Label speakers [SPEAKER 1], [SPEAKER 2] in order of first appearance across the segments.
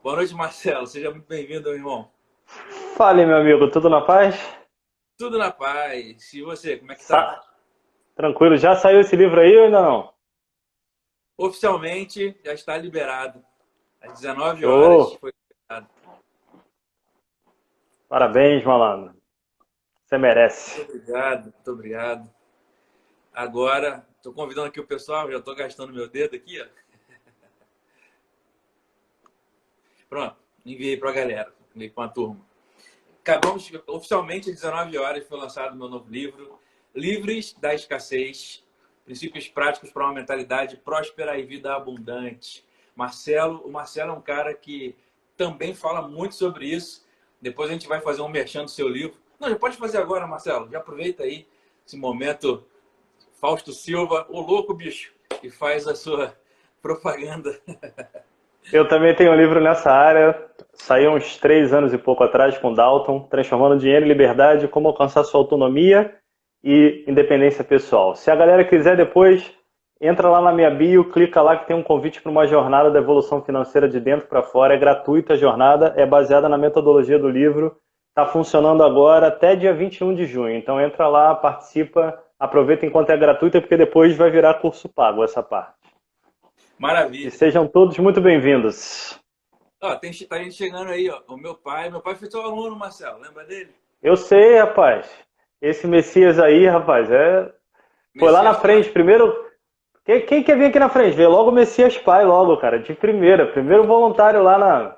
[SPEAKER 1] Boa noite, Marcelo. Seja muito bem-vindo, meu irmão.
[SPEAKER 2] Fale, meu amigo, tudo na paz?
[SPEAKER 1] Tudo na paz. E você, como é que tá?
[SPEAKER 2] Sa- Tranquilo, já saiu esse livro aí ou ainda não?
[SPEAKER 1] Oficialmente, já está liberado. Às 19 horas
[SPEAKER 2] Show!
[SPEAKER 1] foi liberado.
[SPEAKER 2] Parabéns, malandro. Você merece.
[SPEAKER 1] Muito obrigado, muito obrigado. Agora, estou convidando aqui o pessoal, já estou gastando meu dedo aqui, ó. Pronto, enviei para a galera, enviei para a turma. Acabamos, oficialmente, às 19 horas foi lançado o meu novo livro, Livres da Escassez, Princípios Práticos para uma Mentalidade Próspera e Vida Abundante. O Marcelo é um cara que também fala muito sobre isso. Depois a gente vai fazer um merchan do seu livro. Não, já pode fazer agora, Marcelo. Já aproveita aí esse momento. Fausto Silva, o louco bicho, e faz a sua propaganda.
[SPEAKER 2] Eu também tenho um livro nessa área, saiu uns 3 anos e pouco atrás com Dalton, Transformando Dinheiro em Liberdade, Como Alcançar Sua Autonomia e Independência Pessoal. Se a galera quiser depois, entra lá na minha bio, clica lá que tem um convite para uma jornada da evolução financeira de dentro para fora. É gratuita a jornada, é baseada na metodologia do livro. Está funcionando agora até dia 21 de junho. Então entra lá, participa, aproveita enquanto é gratuita, porque depois vai virar curso pago essa parte. E
[SPEAKER 1] Maravilha.
[SPEAKER 2] sejam todos muito bem-vindos.
[SPEAKER 1] Ó, tá gente chegando aí, ó. Meu pai foi seu aluno, Marcelo, lembra dele?
[SPEAKER 2] Eu sei, rapaz. Esse Messias aí, rapaz, foi lá na
[SPEAKER 1] Messias Pai.
[SPEAKER 2] frente. Primeiro, quem quer vir aqui na frente? Vê logo o Messias Pai, logo, cara, de primeira. Primeiro voluntário lá na.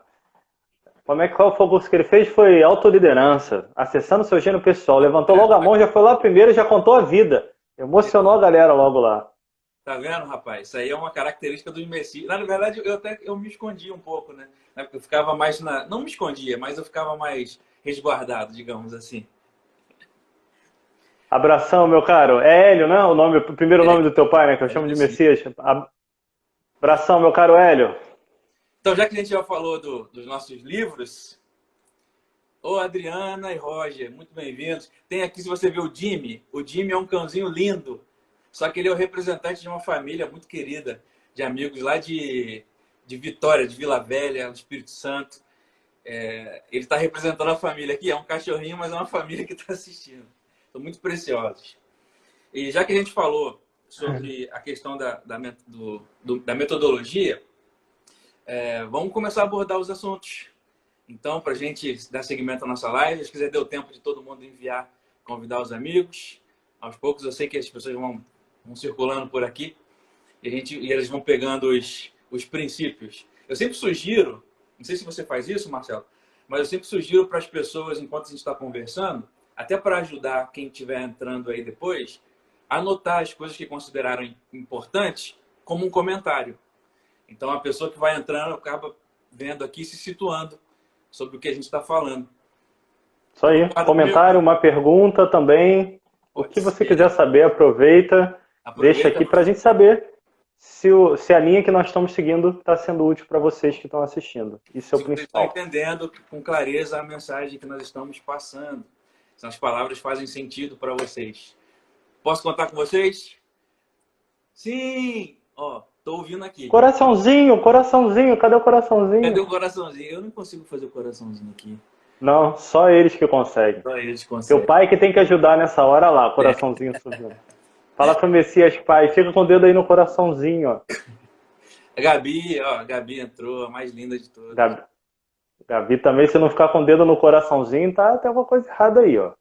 [SPEAKER 2] Qual foi o curso que ele fez? Foi autoliderança, acessando seu gênio pessoal. Levantou logo a mão, já foi lá primeiro e já contou a vida. Emocionou a galera logo lá.
[SPEAKER 1] Tá vendo, rapaz? Isso aí é uma característica dos Messias. Na verdade, eu me escondia um pouco, né? Eu ficava mais na. Não me escondia, mas eu ficava mais resguardado, digamos assim.
[SPEAKER 2] Abração, meu caro. É Hélio, né? O primeiro nome
[SPEAKER 1] É,
[SPEAKER 2] do teu pai, né? Que eu
[SPEAKER 1] é
[SPEAKER 2] chamo de
[SPEAKER 1] Messias.
[SPEAKER 2] Messias. Abração, meu caro Hélio.
[SPEAKER 1] Então, já que a gente já falou dos nossos livros, ô Adriana e Roger, muito bem-vindos. Tem aqui, se você ver o Jimmy é um cãozinho lindo, só que ele é o representante de uma família muito querida, de amigos lá de Vitória, de Vila Velha, do Espírito Santo. Ele está representando a família aqui, é um cachorrinho, mas é uma família que está assistindo. São muito preciosos. E já que a gente falou sobre a questão da metodologia, vamos começar a abordar os assuntos. Então, para a gente dar seguimento à nossa live, se quiser, deu tempo de todo mundo enviar, convidar os amigos. Aos poucos, eu sei que as pessoas vão circulando por aqui e eles vão pegando os princípios. Eu sempre sugiro, não sei se você faz isso, Marcelo, mas eu sempre sugiro para as pessoas, enquanto a gente está conversando, até para ajudar quem estiver entrando aí depois, anotar as coisas que consideraram importantes como um comentário. Então, a pessoa que vai entrando acaba vendo aqui, se situando sobre o que a gente está falando.
[SPEAKER 2] Isso aí.
[SPEAKER 1] Concorda comigo?
[SPEAKER 2] Comentário, uma pergunta também. O
[SPEAKER 1] Pode
[SPEAKER 2] que você quiser
[SPEAKER 1] ser.
[SPEAKER 2] saber, aproveita, deixa
[SPEAKER 1] Aproveita,
[SPEAKER 2] aqui para a gente saber se a linha que nós estamos seguindo está sendo útil para vocês que estão assistindo. Isso é o
[SPEAKER 1] se vocês estão
[SPEAKER 2] principal.
[SPEAKER 1] entendendo com clareza a mensagem que nós estamos passando. Se as palavras fazem sentido para vocês. Posso contar com vocês? Sim! Ó, tô ouvindo aqui.
[SPEAKER 2] Coraçãozinho, coraçãozinho, cadê o
[SPEAKER 1] Cadê
[SPEAKER 2] coraçãozinho?
[SPEAKER 1] o coraçãozinho? Eu não consigo fazer o coraçãozinho aqui.
[SPEAKER 2] Não, só eles que conseguem.
[SPEAKER 1] Só eles
[SPEAKER 2] Teu
[SPEAKER 1] conseguem.
[SPEAKER 2] pai que tem que ajudar nessa hora lá, coraçãozinho subindo. Fala pro Messias, pai, fica com o dedo aí no coraçãozinho, ó.
[SPEAKER 1] A Gabi, ó, a Gabi entrou, a mais linda de todas.
[SPEAKER 2] Gabi, Gabi também, se não ficar com o dedo no coraçãozinho, tá, tem alguma coisa errada aí, ó.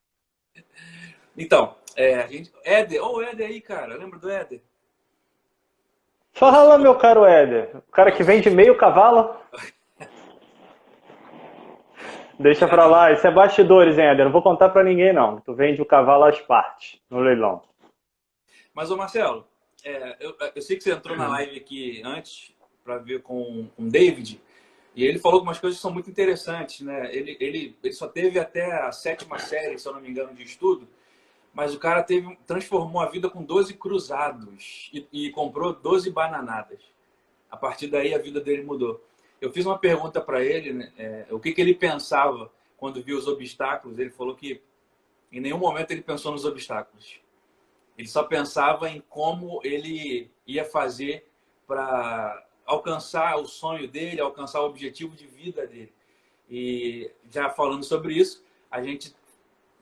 [SPEAKER 1] Então, a gente. Éder, ô, Éder aí, cara. Lembra do Éder? É o
[SPEAKER 2] Fala,
[SPEAKER 1] senhor.
[SPEAKER 2] meu caro Éder. O cara
[SPEAKER 1] É o
[SPEAKER 2] que vende
[SPEAKER 1] senhor.
[SPEAKER 2] meio cavalo. Deixa pra
[SPEAKER 1] Já,
[SPEAKER 2] lá. Isso é bastidores, hein, Éder? Não vou contar pra ninguém, não. Tu vende o cavalo às partes, no leilão.
[SPEAKER 1] mas, ô Marcelo, eu sei que você entrou na live aqui antes para ver com o David, e ele falou algumas coisas que são muito interessantes, né? Ele só teve até a sétima série, se eu não me engano, de estudo, mas o cara transformou a vida com 12 cruzados e comprou 12 bananadas. A partir daí, a vida dele mudou. Eu fiz uma pergunta para ele, né, o que ele pensava quando viu os obstáculos. Ele falou que em nenhum momento ele pensou nos obstáculos. Ele só pensava em como ele ia fazer para alcançar o sonho dele, alcançar o objetivo de vida dele. E já falando sobre isso,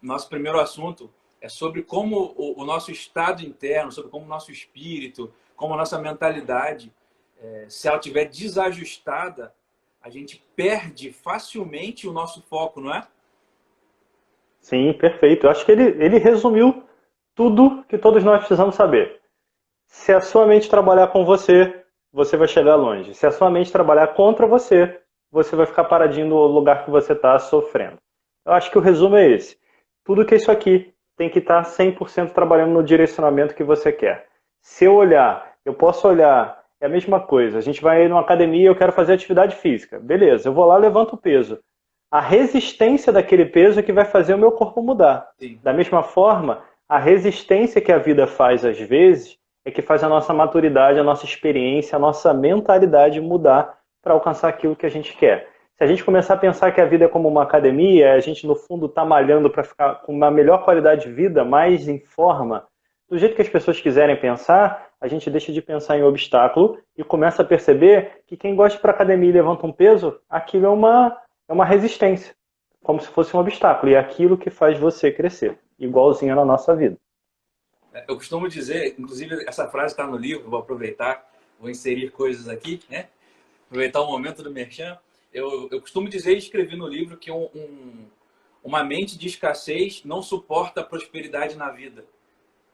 [SPEAKER 1] nosso primeiro assunto é sobre como o nosso estado interno, sobre como o nosso espírito, como a nossa mentalidade, se ela estiver desajustada, a gente perde facilmente o nosso foco, não é?
[SPEAKER 2] Sim, perfeito. Eu acho que ele resumiu tudo que todos nós precisamos saber. Se a sua mente trabalhar com você, você vai chegar longe. Se a sua mente trabalhar contra você, você vai ficar paradinho no lugar que você está sofrendo. Eu acho que o resumo é esse. Tudo que é isso aqui tem que estar 100% trabalhando no direcionamento que você quer. Se eu olhar, eu posso olhar, é a mesma coisa. A gente vai numa academia, eu quero fazer atividade física. Beleza, eu vou lá, levanto o peso. A resistência daquele peso é que vai fazer o meu corpo mudar.
[SPEAKER 1] Sim.
[SPEAKER 2] Da mesma forma, a resistência que a vida faz às vezes é que faz a nossa maturidade, a nossa experiência, a nossa mentalidade mudar para alcançar aquilo que a gente quer. Se a gente começar a pensar que a vida é como uma academia, a gente no fundo está malhando para ficar com uma melhor qualidade de vida, mais em forma, do jeito que as pessoas quiserem pensar, a gente deixa de pensar em obstáculo e começa a perceber que quem gosta de ir para a academia e levanta um peso, aquilo é uma resistência, como se fosse um obstáculo. E é aquilo que faz você crescer, igualzinho na nossa vida.
[SPEAKER 1] Eu costumo dizer, inclusive essa frase está no livro, vou aproveitar, vou inserir coisas aqui, né? Aproveitar o momento do merchan. Eu costumo dizer e escrevi no livro que uma mente de escassez não suporta a prosperidade na vida.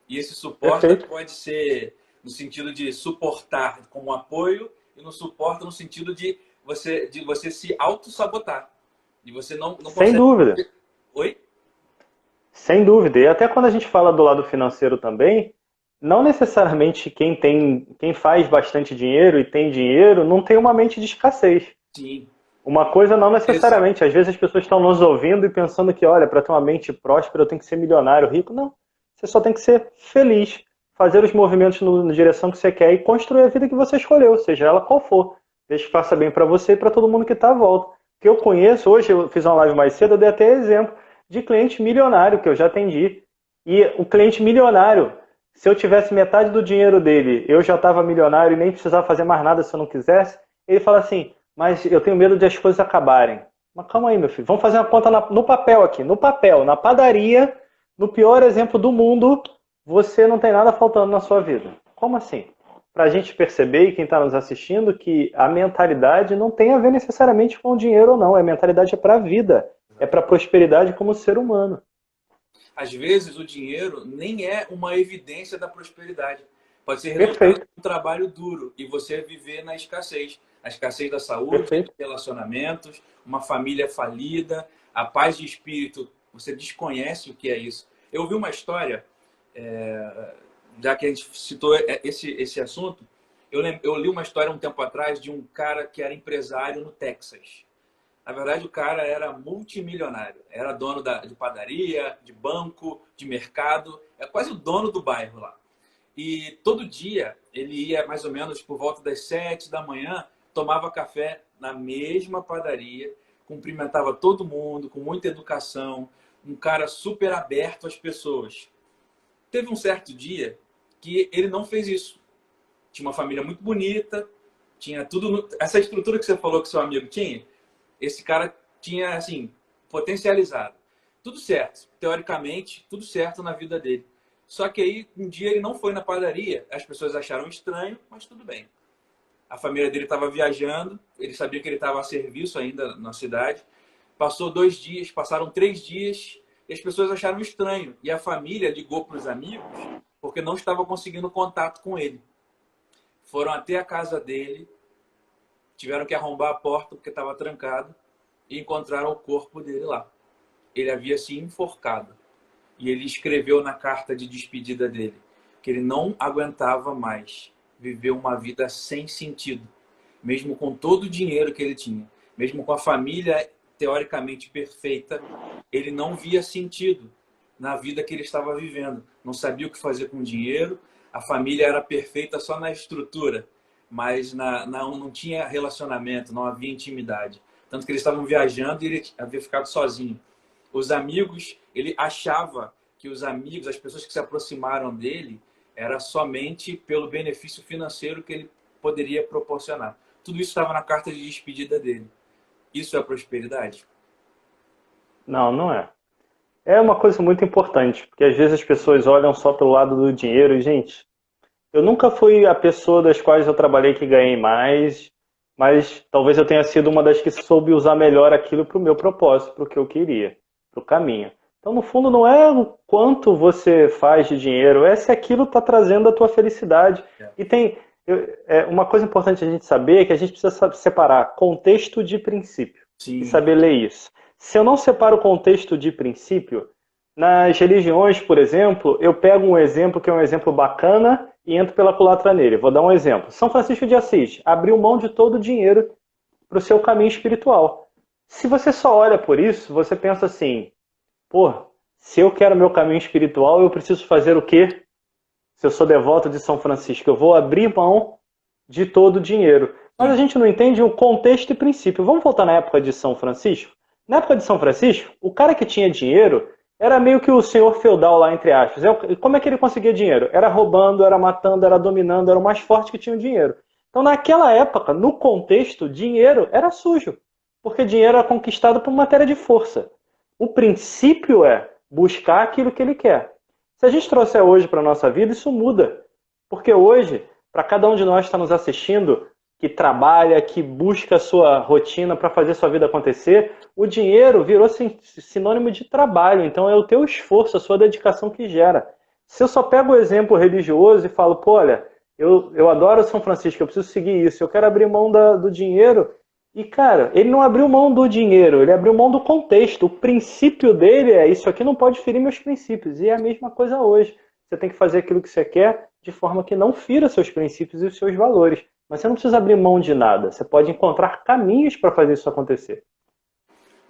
[SPEAKER 1] E esse suporta
[SPEAKER 2] Perfeito.
[SPEAKER 1] pode ser no sentido de suportar como apoio e no suporta no sentido de você se auto-sabotar. E você não
[SPEAKER 2] Sem
[SPEAKER 1] consegue...
[SPEAKER 2] dúvida.
[SPEAKER 1] Oi?
[SPEAKER 2] Sem dúvida. E até quando a gente fala do lado financeiro também, não necessariamente quem faz bastante dinheiro e tem dinheiro não tem uma mente de escassez.
[SPEAKER 1] Sim.
[SPEAKER 2] Uma coisa não
[SPEAKER 1] Exato.
[SPEAKER 2] necessariamente. Às vezes as pessoas estão nos ouvindo e pensando que, olha, para ter uma mente próspera eu tenho que ser milionário, rico. Não. Você só tem que ser feliz, fazer os movimentos na direção que você quer e construir a vida que você escolheu, seja ela qual for. Desde que faça bem para você e para todo mundo que está à volta. Que eu conheço, hoje eu fiz uma live mais cedo, eu dei até exemplo de cliente milionário que eu já atendi. E o cliente milionário, se eu tivesse metade do dinheiro dele, eu já estava milionário e nem precisava fazer mais nada se eu não quisesse, ele fala assim, mas eu tenho medo de as coisas acabarem. Mas calma aí, meu filho, vamos fazer uma conta no papel aqui, no papel, na padaria, no pior exemplo do mundo, você não tem nada faltando na sua vida. Como assim? Para a gente perceber, e quem está nos assistindo, que a mentalidade não tem a ver necessariamente com o dinheiro ou não. A mentalidade é para a vida, é para a prosperidade como ser humano.
[SPEAKER 1] Às vezes o dinheiro nem é uma evidência da prosperidade. Pode ser resultado
[SPEAKER 2] Perfeito,
[SPEAKER 1] de um trabalho duro e você viver na escassez. A escassez da saúde,
[SPEAKER 2] perfeito.
[SPEAKER 1] relacionamentos, uma família falida, a paz de espírito. Você desconhece o que é isso. Eu ouvi uma história, já que a gente citou esse assunto, eu li uma história um tempo atrás de um cara que era empresário no Texas. Na verdade, o cara era multimilionário. Era dono de padaria, de banco, de mercado. É quase o dono do bairro lá. E todo dia ele ia mais ou menos por volta das 7 da manhã, tomava café na mesma padaria, cumprimentava todo mundo, com muita educação, um cara super aberto às pessoas. Teve um certo dia que ele não fez isso. Tinha uma família muito bonita, tinha tudo... Essa estrutura que você falou que seu amigo tinha, esse cara tinha, assim, potencializado. Tudo certo, teoricamente, tudo certo na vida dele. Só que aí, um dia ele não foi na padaria, as pessoas acharam estranho, mas tudo bem. A família dele estava viajando, ele sabia que ele estava a serviço ainda na cidade. Passou 2 dias, passaram 3 dias, e as pessoas acharam estranho. E a família ligou para os amigos, porque não estava conseguindo contato com ele. Foram até a casa dele, tiveram que arrombar a porta porque estava trancado e encontraram o corpo dele lá. Ele havia se enforcado. E ele escreveu na carta de despedida dele que ele não aguentava mais viver uma vida sem sentido. Mesmo com todo o dinheiro que ele tinha, mesmo com a família teoricamente perfeita, ele não via sentido na vida que ele estava vivendo. Não sabia o que fazer com o dinheiro, a família era perfeita só na estrutura, mas não tinha relacionamento, não havia intimidade. Tanto que eles estavam viajando e ele havia ficado sozinho. Os amigos, ele achava que os amigos, as pessoas que se aproximaram dele, era somente pelo benefício financeiro que ele poderia proporcionar. Tudo isso estava na carta de despedida dele. Isso é prosperidade?
[SPEAKER 2] Não, não é. É uma coisa muito importante, porque às vezes as pessoas olham só pelo lado do dinheiro e, gente, eu nunca fui a pessoa das quais eu trabalhei que ganhei mais, mas talvez eu tenha sido uma das que soube usar melhor aquilo para o meu propósito, para o que eu queria, para o caminho. Então, no fundo, não é o quanto você faz de dinheiro, é se aquilo está trazendo a tua felicidade.
[SPEAKER 1] É.
[SPEAKER 2] E tem uma coisa importante a gente saber é que a gente precisa separar contexto de princípio e
[SPEAKER 1] Sim.
[SPEAKER 2] saber ler isso. Se eu não separo o contexto de princípio, nas religiões, por exemplo, eu pego um exemplo que é um exemplo bacana e entro pela culatra nele. Vou dar um exemplo. São Francisco de Assis abriu mão de todo o dinheiro para o seu caminho espiritual. Se você só olha por isso, você pensa assim, pô, se eu quero meu caminho espiritual, eu preciso fazer o quê? Se eu sou devoto de São Francisco, eu vou abrir mão de todo o dinheiro. Mas a
[SPEAKER 1] Sim.
[SPEAKER 2] gente não entende o contexto e princípio. Vamos voltar na época de São Francisco? Na época de São Francisco, o cara que tinha dinheiro era meio que o senhor feudal lá, entre aspas. Como é que ele conseguia dinheiro? Era roubando, era matando, era dominando, era o mais forte que tinha o dinheiro. Então, naquela época, no contexto, dinheiro era sujo, porque dinheiro era conquistado por matéria de força. O princípio é buscar aquilo que ele quer. Se a gente trouxer hoje para a nossa vida, isso muda. Porque hoje, para cada um de nós que está nos assistindo, que trabalha, que busca a sua rotina para fazer sua vida acontecer, o dinheiro virou sinônimo de trabalho. Então é o teu esforço, a sua dedicação que gera. Se eu só pego o exemplo religioso e falo, pô, olha, eu adoro São Francisco, eu preciso seguir isso, eu quero abrir mão do dinheiro. E, cara, ele não abriu mão do dinheiro, ele abriu mão do contexto. O princípio dele é, isso aqui não pode ferir meus princípios. E é a mesma coisa hoje. Você tem que fazer aquilo que você quer de forma que não fira seus princípios e os seus valores. Mas você não precisa abrir mão de nada. Você pode encontrar caminhos para fazer isso acontecer.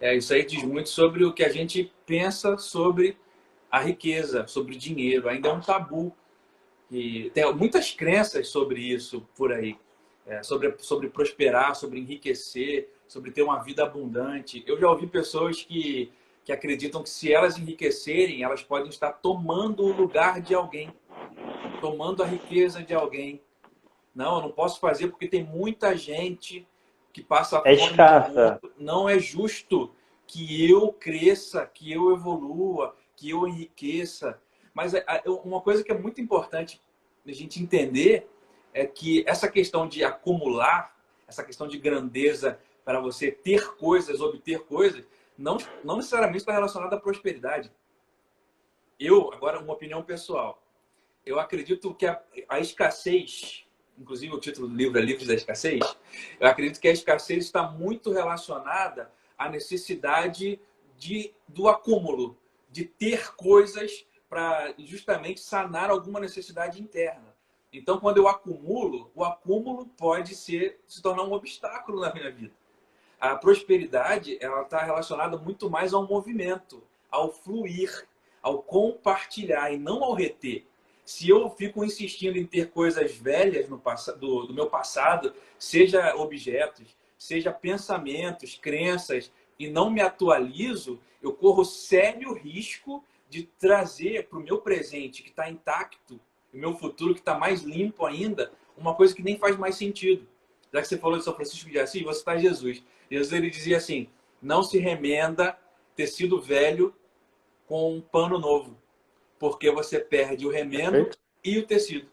[SPEAKER 1] Isso aí diz muito sobre o que a gente pensa sobre a riqueza, sobre dinheiro. Ainda é um tabu. E tem muitas crenças sobre isso por aí. Sobre prosperar, sobre enriquecer, sobre ter uma vida abundante. Eu já ouvi pessoas que acreditam que se elas enriquecerem, elas podem estar tomando o lugar de alguém, tomando a riqueza de alguém. Não, eu não posso fazer porque tem muita gente que passa
[SPEAKER 2] É
[SPEAKER 1] fome no
[SPEAKER 2] escassa.
[SPEAKER 1] mundo. Não é justo que eu cresça, que eu evolua, que eu enriqueça. Mas uma coisa que é muito importante a gente entender é que essa questão de acumular, essa questão de grandeza para você ter coisas, obter coisas, não necessariamente está relacionada à prosperidade. Agora, uma opinião pessoal, eu acredito que a escassez, inclusive o título do livro é Livros da Escassez, eu acredito que a escassez está muito relacionada à necessidade do acúmulo, de ter coisas para justamente sanar alguma necessidade interna. Então, quando eu acumulo, o acúmulo pode se tornar um obstáculo na minha vida. A prosperidade, ela está relacionada muito mais ao movimento, ao fluir, ao compartilhar e não ao reter. Se eu fico insistindo em ter coisas velhas do meu passado, seja objetos, seja pensamentos, crenças, e não me atualizo, eu corro sério risco de trazer para o meu presente, que está intacto, o meu futuro, que está mais limpo ainda, uma coisa que nem faz mais sentido. Já que você falou de São Francisco de Assis, você está Jesus. Jesus, ele dizia assim, não se remenda tecido velho com um pano novo, porque você perde o remendo
[SPEAKER 2] Perfeito?
[SPEAKER 1] e o tecido.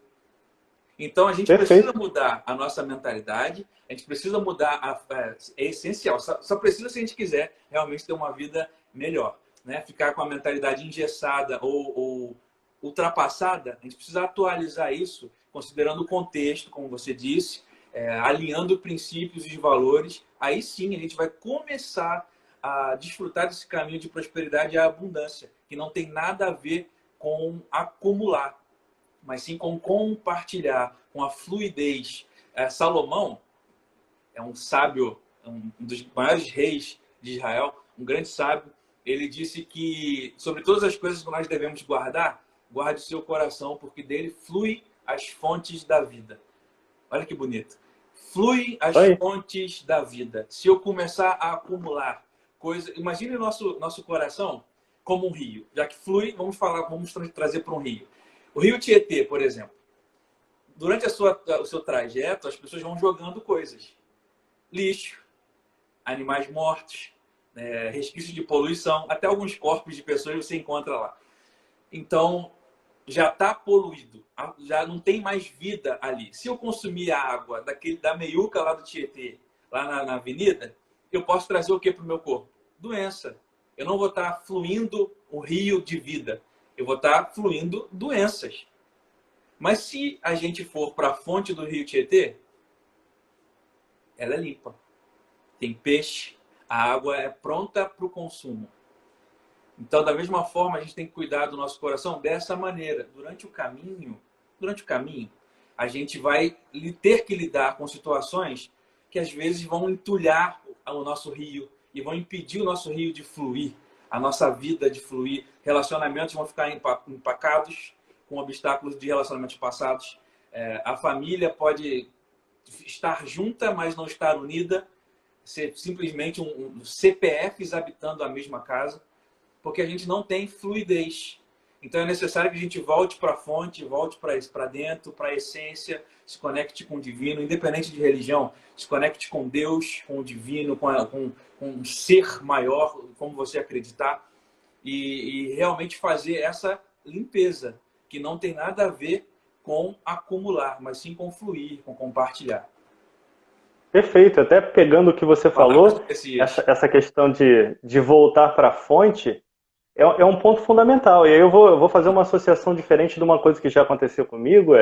[SPEAKER 1] Então, a gente precisa
[SPEAKER 2] Perfeito.
[SPEAKER 1] mudar a nossa mentalidade, a gente precisa mudar, é essencial, só precisa se a gente quiser realmente ter uma vida melhor. Né? Ficar com a mentalidade engessada ou ultrapassada, a gente precisa atualizar isso, considerando o contexto, como você disse, alinhando princípios e valores. Aí sim a gente vai começar a desfrutar desse caminho de prosperidade e abundância, que não tem nada a ver com acumular, mas sim com compartilhar, com a fluidez. Salomão é um sábio, um dos maiores reis de Israel, um grande sábio. Ele disse que sobre todas as coisas que nós devemos guardar, guarde o seu coração, porque dele flui as fontes da vida. Olha que bonito. Flui as
[SPEAKER 2] Oi.
[SPEAKER 1] fontes da vida. Se eu começar a acumular coisas, imagine o nosso coração como um rio. Já que flui, vamos trazer para um rio. O rio Tietê, por exemplo. Durante o seu trajeto, as pessoas vão jogando coisas. lixo, animais mortos, resquícios de poluição, até alguns corpos de pessoas você encontra lá. Então, já está poluído, já não tem mais vida ali. Se eu consumir a água da meiuca lá do Tietê, lá na avenida, eu posso trazer o que para o meu corpo? Doença. Eu não vou estar fluindo um rio de vida, eu vou estar fluindo doenças. Mas se a gente for para a fonte do rio Tietê, ela é limpa. Tem peixe, a água é pronta para o consumo. Então, da mesma forma, a gente tem que cuidar do nosso coração dessa maneira. Durante o caminho, a gente vai ter que lidar com situações que às vezes vão entulhar o nosso rio e vão impedir o nosso rio de fluir, a nossa vida de fluir. Relacionamentos vão ficar empacados com obstáculos de relacionamentos passados. A família pode estar junta, mas não estar unida. Ser simplesmente CPFs habitando a mesma casa, porque a gente não tem fluidez. Então é necessário que a gente volte para a fonte, volte para dentro, para a essência, se conecte com o divino, independente de religião, se conecte com Deus, com o divino, com um ser maior, como você acreditar, e realmente fazer essa limpeza, que não tem nada a ver com acumular, mas sim com fluir, com compartilhar.
[SPEAKER 2] Perfeito, até pegando o que você falou, essa questão de voltar para a fonte é um ponto fundamental. E aí eu vou fazer uma associação diferente de uma coisa que já aconteceu comigo,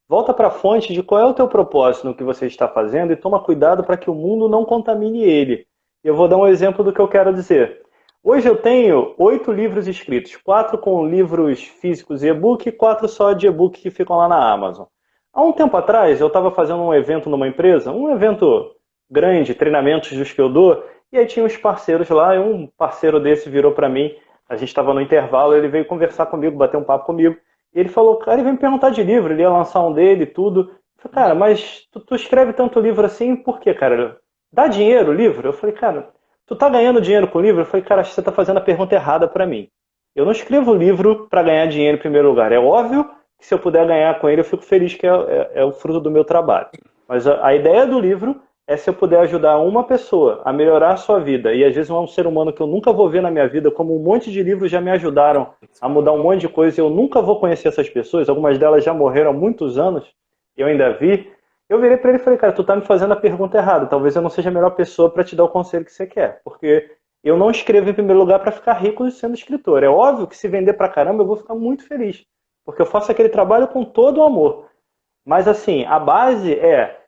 [SPEAKER 2] volta para a fonte de qual é o teu propósito no que você está fazendo e toma cuidado para que o mundo não contamine ele. E eu vou dar um exemplo do que eu quero dizer. Hoje eu tenho 8 livros escritos, 4 com livros físicos e e-book e 4 só de e-book que ficam lá na Amazon. Há um tempo atrás, eu estava fazendo um evento numa empresa, um evento grande, treinamentos dos que eu dou, e aí tinha uns parceiros lá, e um parceiro desse virou para mim, a gente estava no intervalo, ele veio conversar comigo, bater um papo comigo, e ele falou, cara, ele veio me perguntar de livro, ele ia lançar um dele e tudo. Eu falei, cara, mas tu escreve tanto livro assim, por quê, cara? Dá dinheiro o livro? Eu falei, cara, tu tá ganhando dinheiro com o livro? Eu falei, cara, acho que você tá fazendo a pergunta errada para mim. Eu não escrevo livro para ganhar dinheiro em primeiro lugar, é óbvio que se eu puder ganhar com ele, eu fico feliz que é o fruto do meu trabalho. Mas a ideia do livro é se eu puder ajudar uma pessoa a melhorar a sua vida, e às vezes um ser humano que eu nunca vou ver na minha vida, como um monte de livros já me ajudaram a mudar um monte de coisa, e eu nunca vou conhecer essas pessoas, algumas delas já morreram há muitos anos, e eu ainda vi, eu virei para ele e falei, cara, tu tá me fazendo a pergunta errada, talvez eu não seja a melhor pessoa para te dar o conselho que você quer, porque eu não escrevo em primeiro lugar para ficar rico sendo escritor. É óbvio que se vender pra caramba eu vou ficar muito feliz, porque eu faço aquele trabalho com todo o amor. Mas assim, a base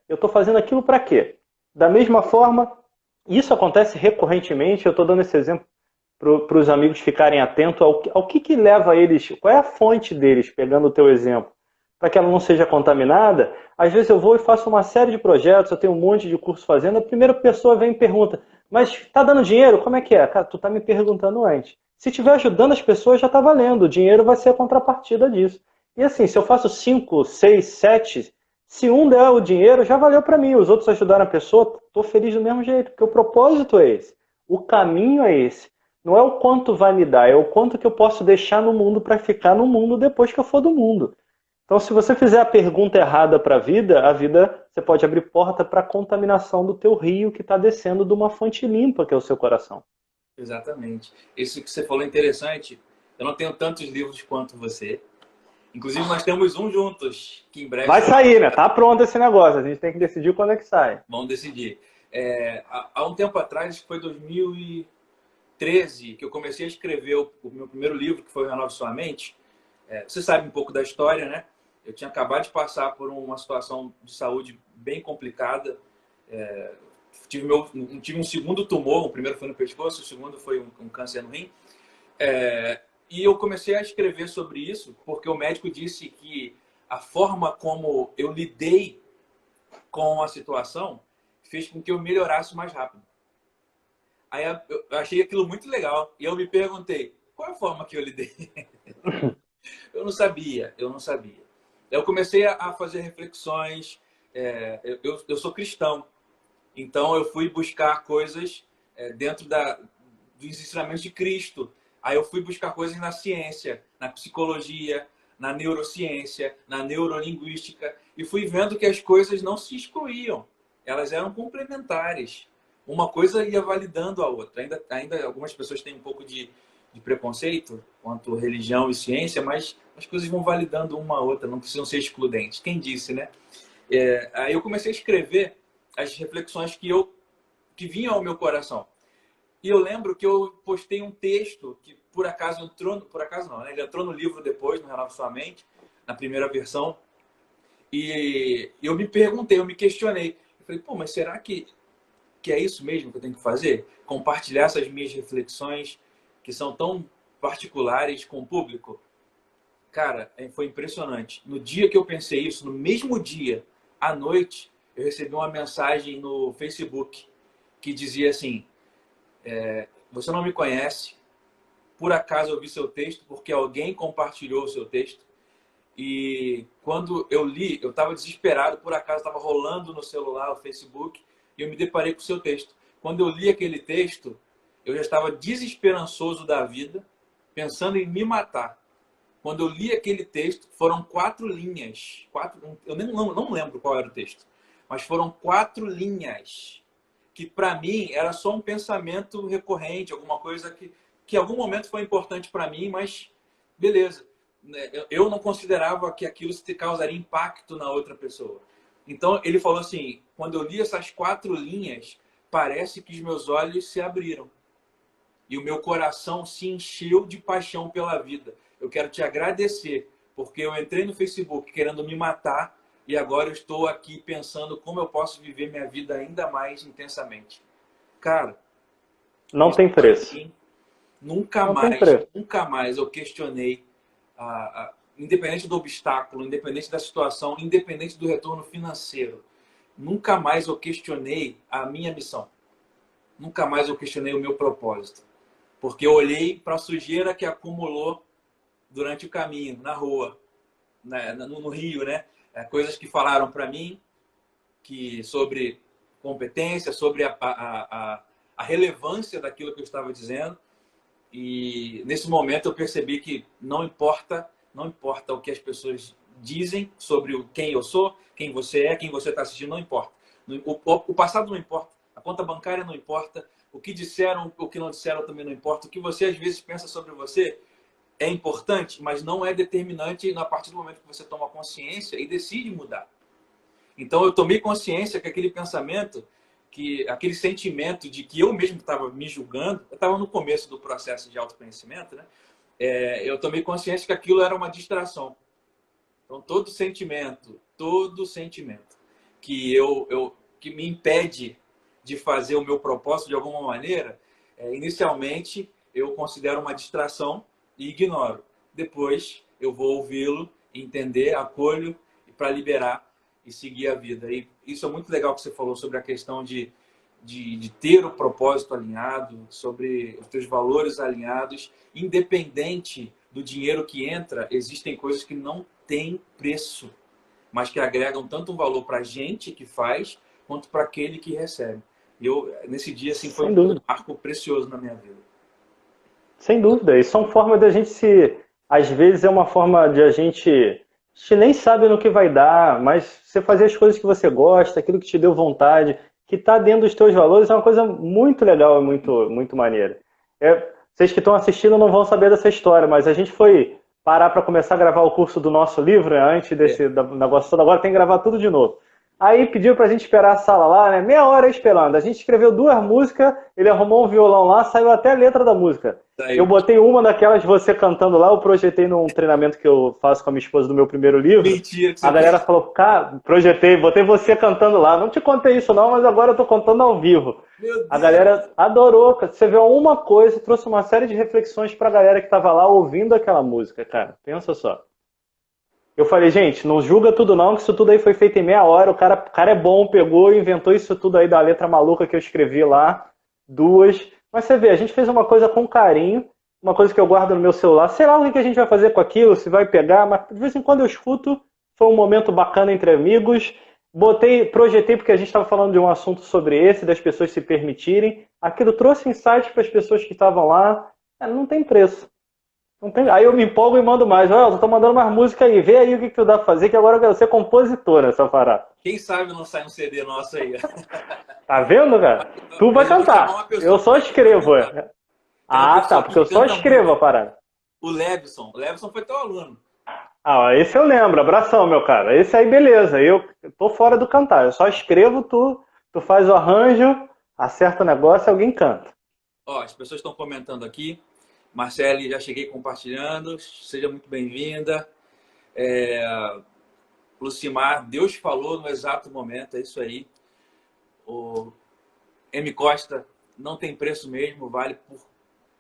[SPEAKER 2] eu estou fazendo aquilo para quê? Da mesma forma, isso acontece recorrentemente, eu estou dando esse exemplo para os amigos ficarem atentos ao que leva eles, qual é a fonte deles, pegando o teu exemplo, para que ela não seja contaminada. Às vezes eu vou e faço uma série de projetos, eu tenho um monte de curso fazendo, a primeira pessoa vem e pergunta, mas está dando dinheiro? Como é que é? Cara, tu está me perguntando antes. Se estiver ajudando as pessoas, já está valendo. O dinheiro vai ser a contrapartida disso. E assim, se eu faço 5, 6, 7, se um der o dinheiro, já valeu para mim. Os outros ajudaram a pessoa, estou feliz do mesmo jeito, porque o propósito é esse. O caminho é esse. Não é o quanto vai me dar, é o quanto que eu posso deixar no mundo para ficar no mundo depois que eu for do mundo. Então, se você fizer a pergunta errada para a vida, você pode abrir porta para a contaminação do teu rio que está descendo de uma fonte limpa, que é o seu coração.
[SPEAKER 1] Exatamente. Isso que você falou é interessante. Eu não tenho tantos livros quanto você. Inclusive, nós temos um juntos, que em breve...
[SPEAKER 2] Vai sair, né? Tá pronto esse negócio. A gente tem que decidir quando é que sai.
[SPEAKER 1] Vamos decidir. Há um tempo atrás, acho que foi 2013, que eu comecei a escrever o meu primeiro livro, que foi o Renove Sua Mente. Você sabe um pouco da história, né? Eu tinha acabado de passar por uma situação de saúde bem complicada. Tive um segundo tumor, o primeiro foi no pescoço, o segundo foi um câncer no rim. E eu comecei a escrever sobre isso porque o médico disse que a forma como eu lidei com a situação fez com que eu melhorasse mais rápido. Aí eu achei aquilo muito legal e eu me perguntei, qual é a forma que eu lidei? Eu não sabia. Eu comecei a fazer reflexões, eu sou cristão, então eu fui buscar coisas dentro dos ensinamentos de Cristo. Aí eu fui buscar coisas na ciência, na psicologia, na neurociência, na neurolinguística, e fui vendo que as coisas não se excluíam. elas eram complementares. Uma coisa ia validando a outra. Ainda algumas pessoas têm um pouco de preconceito quanto religião e ciência, mas as coisas vão validando uma a outra, não precisam ser excludentes. Quem disse, né? Aí eu comecei a escrever as reflexões que vinham ao meu coração. E eu lembro que eu postei um texto que por acaso por acaso não, né? Ele entrou no livro depois, no Renova Sua Mente, na primeira versão. E eu me perguntei, eu me questionei. Eu falei, pô, mas será que é isso mesmo que eu tenho que fazer? Compartilhar essas minhas reflexões que são tão particulares com o público? Cara, foi impressionante. No dia que eu pensei isso, no mesmo dia, à noite, eu recebi uma mensagem no Facebook que dizia assim: você não me conhece, por acaso eu vi seu texto porque alguém compartilhou o seu texto. E quando eu li, eu estava desesperado, por acaso estava rolando no celular o Facebook e eu me deparei com o seu texto. Quando eu li aquele texto, eu já estava desesperançoso da vida, pensando em me matar. Quando eu li aquele texto, foram 4 linhas. Eu não lembro qual era o texto, mas foram 4 linhas que para mim era só um pensamento recorrente, alguma coisa que em algum momento foi importante para mim, mas beleza. Eu não considerava que aquilo causaria impacto na outra pessoa. Então ele falou assim: quando eu li essas 4 linhas, parece que os meus olhos se abriram e o meu coração se encheu de paixão pela vida. Eu quero te agradecer, porque eu entrei no Facebook querendo me matar e agora eu estou aqui pensando como eu posso viver minha vida ainda mais intensamente. Cara,
[SPEAKER 2] Não tem preço.
[SPEAKER 1] Nunca
[SPEAKER 2] Não
[SPEAKER 1] mais,
[SPEAKER 2] tem preço.
[SPEAKER 1] nunca mais eu questionei, independente do obstáculo, independente da situação, independente do retorno financeiro, nunca mais eu questionei a minha missão. Nunca mais eu questionei o meu propósito. Porque eu olhei para a sujeira que acumulou durante o caminho, na rua, no Rio, né? Coisas que falaram para mim sobre competência, sobre a relevância daquilo que eu estava dizendo. E nesse momento eu percebi que não importa o que as pessoas dizem sobre quem eu sou, quem você é, quem você está assistindo, não importa. O passado não importa, a conta bancária não importa, o que disseram, o que não disseram também não importa. O que você às vezes pensa sobre você é importante, mas não é determinante a partir do momento que você toma consciência e decide mudar. Então eu tomei consciência que aquele pensamento, aquele sentimento de que eu mesmo estava me julgando, eu estava no começo do processo de autoconhecimento, né? Eu tomei consciência que aquilo era uma distração. Então todo sentimento que me impede de fazer o meu propósito de alguma maneira, inicialmente eu considero uma distração e ignoro. Depois eu vou ouvi-lo, entender, acolho para liberar e seguir a vida. E isso é muito legal que você falou sobre a questão de ter o propósito alinhado, sobre os teus valores alinhados, independente do dinheiro que entra, existem coisas que não têm preço, mas que agregam tanto um valor para a gente que faz, quanto para aquele que recebe. E nesse dia, assim, foi um marco precioso na minha vida.
[SPEAKER 2] Sem dúvida. E são formas da gente se... Às vezes é uma forma de a gente nem sabe no que vai dar, mas você fazer as coisas que você gosta, aquilo que te deu vontade, que está dentro dos teus valores, é uma coisa muito legal e muito, muito maneira. Vocês que estão assistindo não vão saber dessa história, mas a gente foi parar para começar a gravar o curso do nosso livro, né, antes desse negócio todo, agora tem que gravar tudo de novo. Aí pediu pra gente esperar a sala lá, né? Meia hora esperando. A gente escreveu 2 músicas, ele arrumou um violão lá, saiu até a letra da música. Eu botei uma daquelas de você cantando lá, eu projetei num treinamento que eu faço com a minha esposa do meu primeiro livro.
[SPEAKER 1] Mentira,
[SPEAKER 2] a galera falou, cara, botei você cantando lá. Não te contei isso não, mas agora eu tô contando ao vivo. A galera adorou. Você viu uma coisa, trouxe uma série de reflexões pra galera que tava lá ouvindo aquela música, cara. Pensa só. Eu falei, gente, não julga tudo não, que isso tudo aí foi feito em meia hora, o cara é bom, pegou e inventou isso tudo aí da letra maluca que eu escrevi lá, 2. Mas você vê, a gente fez uma coisa com carinho, uma coisa que eu guardo no meu celular, sei lá o que a gente vai fazer com aquilo, se vai pegar, mas de vez em quando eu escuto, foi um momento bacana entre amigos, projetei porque a gente estava falando de um assunto sobre esse, das pessoas se permitirem, aquilo trouxe insights para as pessoas que estavam lá, não tem preço. Aí eu me empolgo e mando mais. Eu tô mandando mais música aí. Vê aí o que tu dá pra fazer, que agora eu quero ser compositor nessa parada.
[SPEAKER 1] Quem sabe não sai um CD nosso aí.
[SPEAKER 2] Tá vendo, cara? Tu vai cantar. Eu só escrevo.
[SPEAKER 1] Tem uma
[SPEAKER 2] Ah, tá,
[SPEAKER 1] pessoa
[SPEAKER 2] porque eu
[SPEAKER 1] que
[SPEAKER 2] só
[SPEAKER 1] canta
[SPEAKER 2] escrevo a
[SPEAKER 1] muito.
[SPEAKER 2] parada.
[SPEAKER 1] O Levson. O Levson foi teu aluno.
[SPEAKER 2] Ah, esse eu lembro. Abração, meu cara. Esse aí, beleza. Eu tô fora do cantar. Eu só escrevo, tu faz o arranjo, acerta o negócio e alguém canta.
[SPEAKER 1] Ó, as pessoas estão comentando aqui. Marcele, já cheguei compartilhando. Seja muito bem-vinda. Lucimar, Deus falou no exato momento. É isso aí. O M. Costa, não tem preço mesmo. Vale por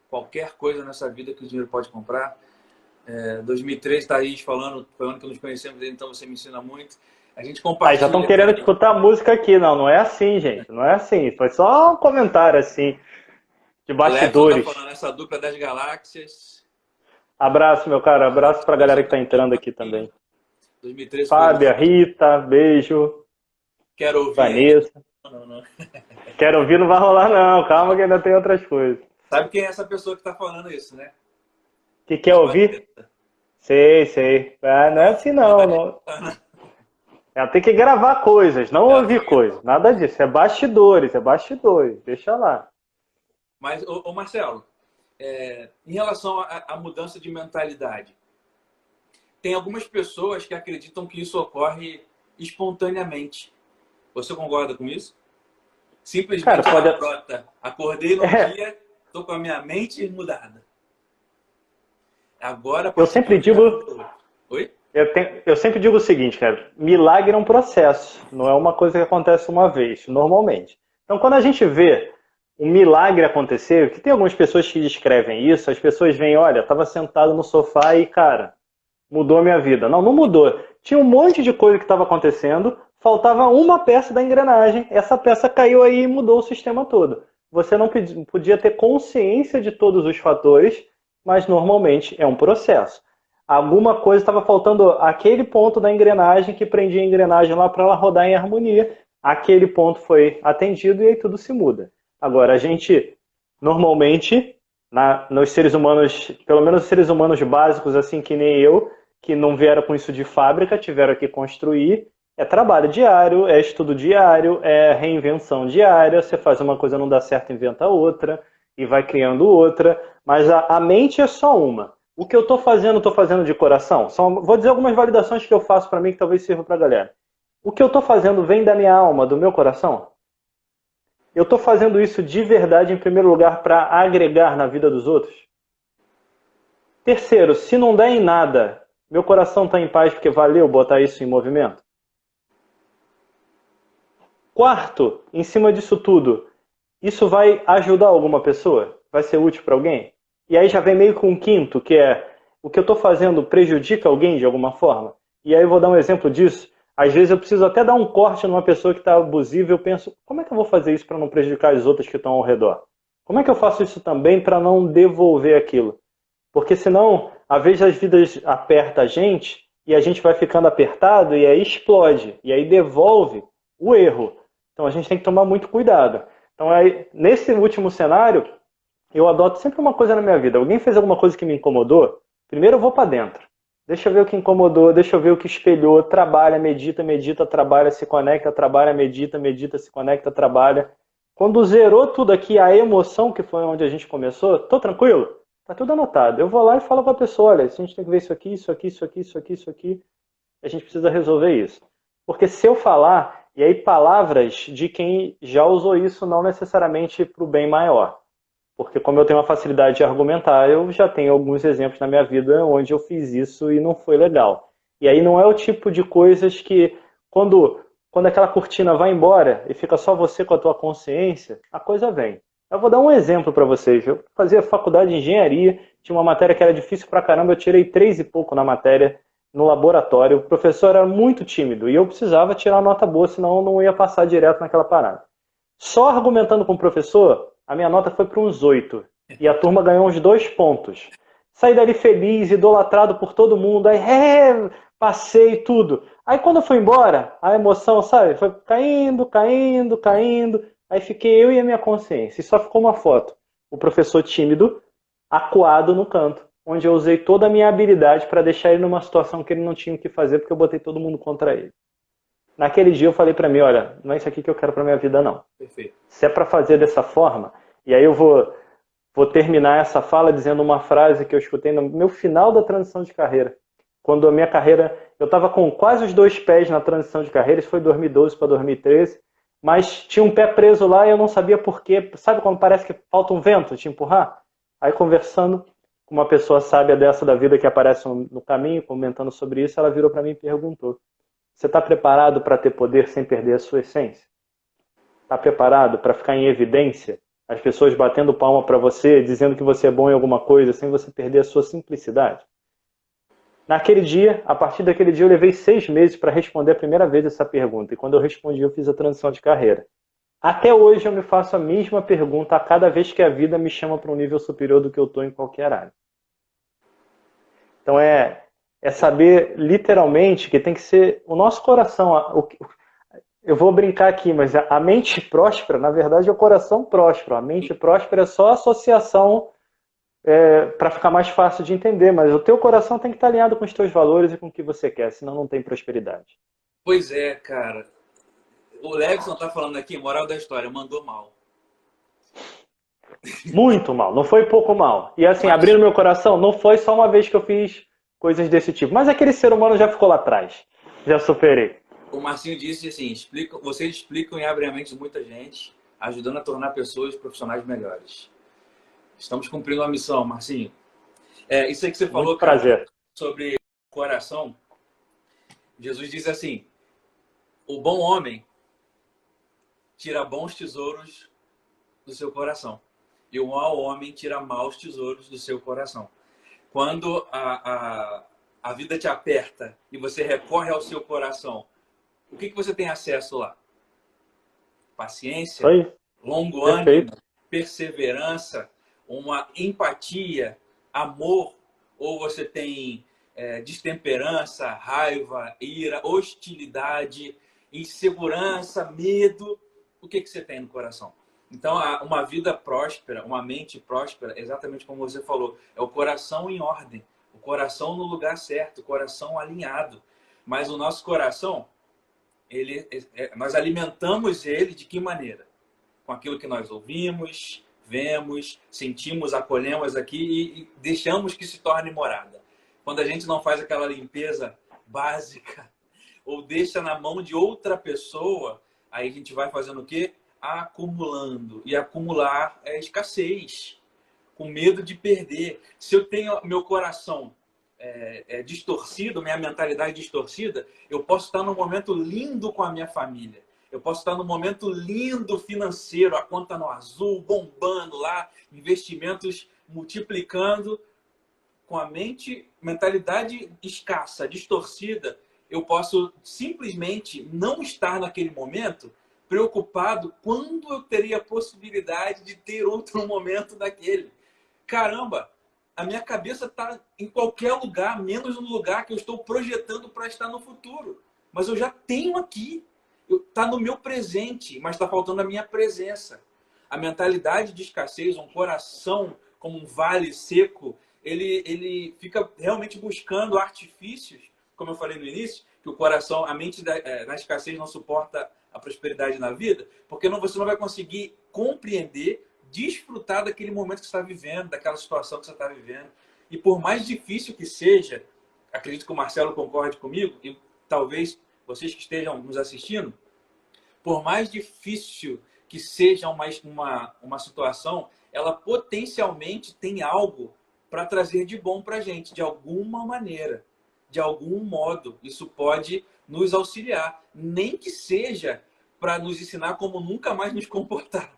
[SPEAKER 1] qualquer coisa nessa vida que o dinheiro pode comprar. 2003, Thaís falando, foi o ano que nos conhecemos, então você me ensina muito. A gente
[SPEAKER 2] Ah, já estão
[SPEAKER 1] compartilha
[SPEAKER 2] querendo
[SPEAKER 1] também.
[SPEAKER 2] escutar a música aqui. Não, não é assim, gente. Não é assim. Foi só um comentário assim, de
[SPEAKER 1] O Levson tá
[SPEAKER 2] bastidores.
[SPEAKER 1] falando essa dupla das galáxias.
[SPEAKER 2] Abraço, meu cara. Abraço pra galera que tá
[SPEAKER 1] Conhecemos
[SPEAKER 2] entrando aqui
[SPEAKER 1] também.
[SPEAKER 2] também.
[SPEAKER 1] 2013 foi
[SPEAKER 2] Fábia,
[SPEAKER 1] lindo.
[SPEAKER 2] Rita, beijo.
[SPEAKER 1] Quero ouvir ainda.
[SPEAKER 2] Vanessa.
[SPEAKER 1] Não, não.
[SPEAKER 2] Quero ouvir, não vai rolar, não. Calma que ainda tem outras coisas.
[SPEAKER 1] Sabe quem é essa pessoa que tá falando isso, né?
[SPEAKER 2] Que quer
[SPEAKER 1] A
[SPEAKER 2] ouvir?
[SPEAKER 1] Vanessa.
[SPEAKER 2] Sei, sei. Ah, não é assim, não. Não. Ela tem que gravar coisas, não
[SPEAKER 1] Ela
[SPEAKER 2] ouvir
[SPEAKER 1] tem-
[SPEAKER 2] coisas. Nada disso. É bastidores, é bastidores. Deixa lá.
[SPEAKER 1] Mas, ô Marcelo, em relação à mudança de mentalidade, tem algumas pessoas que acreditam que isso ocorre espontaneamente. Você concorda com isso?
[SPEAKER 2] Cara,
[SPEAKER 1] Simplesmente
[SPEAKER 2] pode.
[SPEAKER 1] ela brota. Acordei num
[SPEAKER 2] É,
[SPEAKER 1] dia, tô com a minha mente mudada. Agora, a
[SPEAKER 2] eu
[SPEAKER 1] partir de
[SPEAKER 2] sempre
[SPEAKER 1] hoje, já
[SPEAKER 2] digo.
[SPEAKER 1] mudou. Oi?
[SPEAKER 2] Eu sempre digo o seguinte, cara, milagre é um processo, não é uma coisa que acontece uma vez, normalmente. Então, quando a gente vê um milagre acontecer, que tem algumas pessoas que descrevem isso, as pessoas veem, olha, estava sentado no sofá e, cara, mudou a minha vida. Não, não mudou. Tinha um monte de coisa que estava acontecendo, faltava uma peça da engrenagem, essa peça caiu aí e mudou o sistema todo. Você não podia ter consciência de todos os fatores, mas normalmente é um processo. Alguma coisa estava faltando aquele ponto da engrenagem que prendia a engrenagem lá para ela rodar em harmonia. Aquele ponto foi atendido e aí tudo se muda. Agora, a gente, normalmente, nos seres humanos, pelo menos os seres humanos básicos, assim que nem eu, que não vieram com isso de fábrica, tiveram que construir, é trabalho diário, é estudo diário, é reinvenção diária, você faz uma coisa não dá certo, inventa outra, e vai criando outra, mas a mente é só uma. O que eu estou fazendo de coração. Vou dizer algumas validações que eu faço para mim que talvez sirva para a galera. O que eu estou fazendo vem da minha alma, do meu coração? Eu estou fazendo isso de verdade, em primeiro lugar, para agregar na vida dos outros? Terceiro, se não der em nada, meu coração está em paz porque valeu botar isso em movimento? Quarto, em cima disso tudo, isso vai ajudar alguma pessoa? Vai ser útil para alguém? E aí já vem meio com um quinto, que é o que eu estou fazendo prejudica alguém de alguma forma? E aí eu vou dar um exemplo disso. Às vezes eu preciso até dar um corte numa pessoa que está abusiva e eu penso, como é que eu vou fazer isso para não prejudicar as outras que estão ao redor? Como é que eu faço isso também para não devolver aquilo? Porque senão, às vezes as vidas aperta a gente e a gente vai ficando apertado e aí explode. E aí devolve o erro. Então a gente tem que tomar muito cuidado. Então aí, nesse último cenário, eu adoto sempre uma coisa na minha vida. Alguém fez alguma coisa que me incomodou? Primeiro eu vou para dentro. Deixa eu ver o que incomodou, deixa eu ver o que espelhou. Trabalha, medita, medita, trabalha, se conecta, trabalha, medita, medita, se conecta, trabalha. Quando zerou tudo aqui, a emoção que foi onde a gente começou, tô tranquilo? Tá tudo anotado. Eu vou lá e falo com a pessoa, olha, a gente tem que ver isso aqui, isso aqui, isso aqui, isso aqui, isso aqui. A gente precisa resolver isso. Porque se eu falar, e aí palavras de quem já usou isso, não necessariamente para o bem maior. Porque como eu tenho uma facilidade de argumentar, eu já tenho alguns exemplos na minha vida onde eu fiz isso e não foi legal. E aí não é o tipo de coisas que, quando aquela cortina vai embora e fica só você com a tua consciência, a coisa vem. Eu vou dar um exemplo para vocês. Eu fazia faculdade de engenharia, tinha uma matéria que era difícil pra caramba, eu tirei 3 e pouco na matéria no laboratório. O professor era muito tímido e eu precisava tirar uma nota boa, senão eu não ia passar direto naquela parada. Só argumentando com o professor, a minha nota foi para uns 8. E a turma ganhou uns 2 pontos. Saí dali feliz, idolatrado por todo mundo. Aí, passei tudo. Aí quando eu fui embora, a emoção, sabe, foi caindo, caindo, caindo. Aí fiquei eu e a minha consciência. E só ficou uma foto. O professor tímido, acuado no canto. Onde eu usei toda a minha habilidade para deixar ele numa situação que ele não tinha o que fazer, porque eu botei todo mundo contra ele. Naquele dia eu falei para mim, olha, não é isso aqui que eu quero para minha vida não.
[SPEAKER 1] Perfeito.
[SPEAKER 2] Se é para fazer dessa forma, e aí eu vou terminar essa fala dizendo uma frase que eu escutei no meu final da transição de carreira. Quando a minha carreira, eu estava com quase os 2 pés na transição de carreira, isso foi 2012 para 2013, mas tinha um pé preso lá e eu não sabia por quê. Sabe quando parece que falta um vento te empurrar? Aí conversando com uma pessoa sábia dessa da vida que aparece no caminho, comentando sobre isso, ela virou para mim e perguntou: você está preparado para ter poder sem perder a sua essência? Está preparado para ficar em evidência? As pessoas batendo palma para você, dizendo que você é bom em alguma coisa, sem você perder a sua simplicidade? Naquele dia, a partir daquele dia, eu levei 6 meses para responder a primeira vez essa pergunta. E quando eu respondi, eu fiz a transição de carreira. Até hoje, eu me faço a mesma pergunta a cada vez que a vida me chama para um nível superior do que eu estou em qualquer área. Então, é saber, literalmente, que tem que ser o nosso coração. Eu vou brincar aqui, mas a mente próspera, na verdade, é o coração próspero. A mente próspera é só associação para ficar mais fácil de entender, mas o teu coração tem que estar alinhado com os teus valores e com o que você quer, senão não tem prosperidade.
[SPEAKER 1] Pois é, cara. O Levison tá falando aqui, moral da história, mandou mal.
[SPEAKER 2] Muito mal, não foi pouco mal. E assim,
[SPEAKER 1] Mas
[SPEAKER 2] abrindo meu coração, não foi só uma vez que eu fiz coisas desse tipo, mas aquele ser humano já ficou lá atrás, já superei.
[SPEAKER 1] o Marcinho disse assim, vocês explicam e abrem a mente de muita gente, ajudando a tornar pessoas profissionais melhores. Estamos cumprindo a missão, Marcinho. Isso aí que você
[SPEAKER 2] Muito
[SPEAKER 1] falou, cara,
[SPEAKER 2] prazer.
[SPEAKER 1] sobre coração. Jesus diz assim, o bom homem tira bons tesouros do seu coração. E o mau homem tira maus tesouros do seu coração. Quando a vida te aperta e você recorre ao seu coração, o que você tem acesso lá? Paciência,
[SPEAKER 2] Foi
[SPEAKER 1] longo ânimo,
[SPEAKER 2] perfeito.
[SPEAKER 1] perseverança, uma empatia, amor, ou você tem destemperança, raiva, ira, hostilidade, insegurança, medo. O que você tem no coração? Então, uma vida próspera, uma mente próspera, exatamente como você falou, é o coração em ordem, o coração no lugar certo, o coração alinhado. Mas o nosso coração, nós alimentamos ele de que maneira? Com aquilo que nós ouvimos, vemos, sentimos, acolhemos aqui e deixamos que se torne morada. Quando a gente não faz aquela limpeza básica ou deixa na mão de outra pessoa, aí a gente vai fazendo o quê? Acumulando. E acumular é escassez, com medo de perder. Se eu tenho meu coração distorcido, minha mentalidade distorcida, eu posso estar num momento lindo com a minha família. Eu posso estar num momento lindo financeiro, a conta no azul, bombando lá, investimentos multiplicando. Com a mentalidade escassa, distorcida, eu posso simplesmente não estar naquele momento preocupado quando eu teria a possibilidade de ter outro momento daquele. Caramba, a minha cabeça está em qualquer lugar, menos no lugar que eu estou projetando para estar no futuro. Mas eu já tenho aqui. Está no meu presente, mas está faltando a minha presença. A mentalidade de escassez, um coração como um vale seco, ele fica realmente buscando artifícios, como eu falei no início, que o coração, a mente na escassez não suporta a prosperidade na vida, porque você não vai conseguir compreender, desfrutar daquele momento que você está vivendo, daquela situação que você está vivendo. E por mais difícil que seja, acredito que o Marcelo concorde comigo, e talvez vocês que estejam nos assistindo, por mais difícil que seja uma situação, ela potencialmente tem algo para trazer de bom para a gente, de alguma maneira, de algum modo. Isso pode nos auxiliar, nem que seja para nos ensinar como nunca mais nos comportar.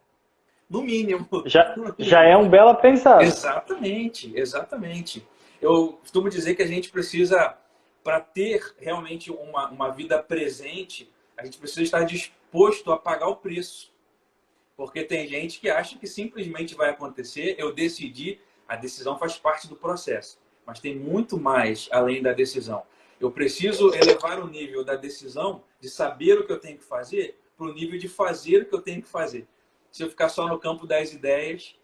[SPEAKER 1] No mínimo.
[SPEAKER 2] Já é um belo aprendizado.
[SPEAKER 1] Exatamente, exatamente. Eu costumo dizer que a gente precisa, para ter realmente uma vida presente, a gente precisa estar disposto a pagar o preço. Porque tem gente que acha que simplesmente vai acontecer, eu decidi, a decisão faz parte do processo. Mas tem muito mais além da decisão. Eu preciso elevar o nível da decisão, de saber o que eu tenho que fazer, para o nível de fazer o que eu tenho que fazer. Se eu ficar só no campo das ideias,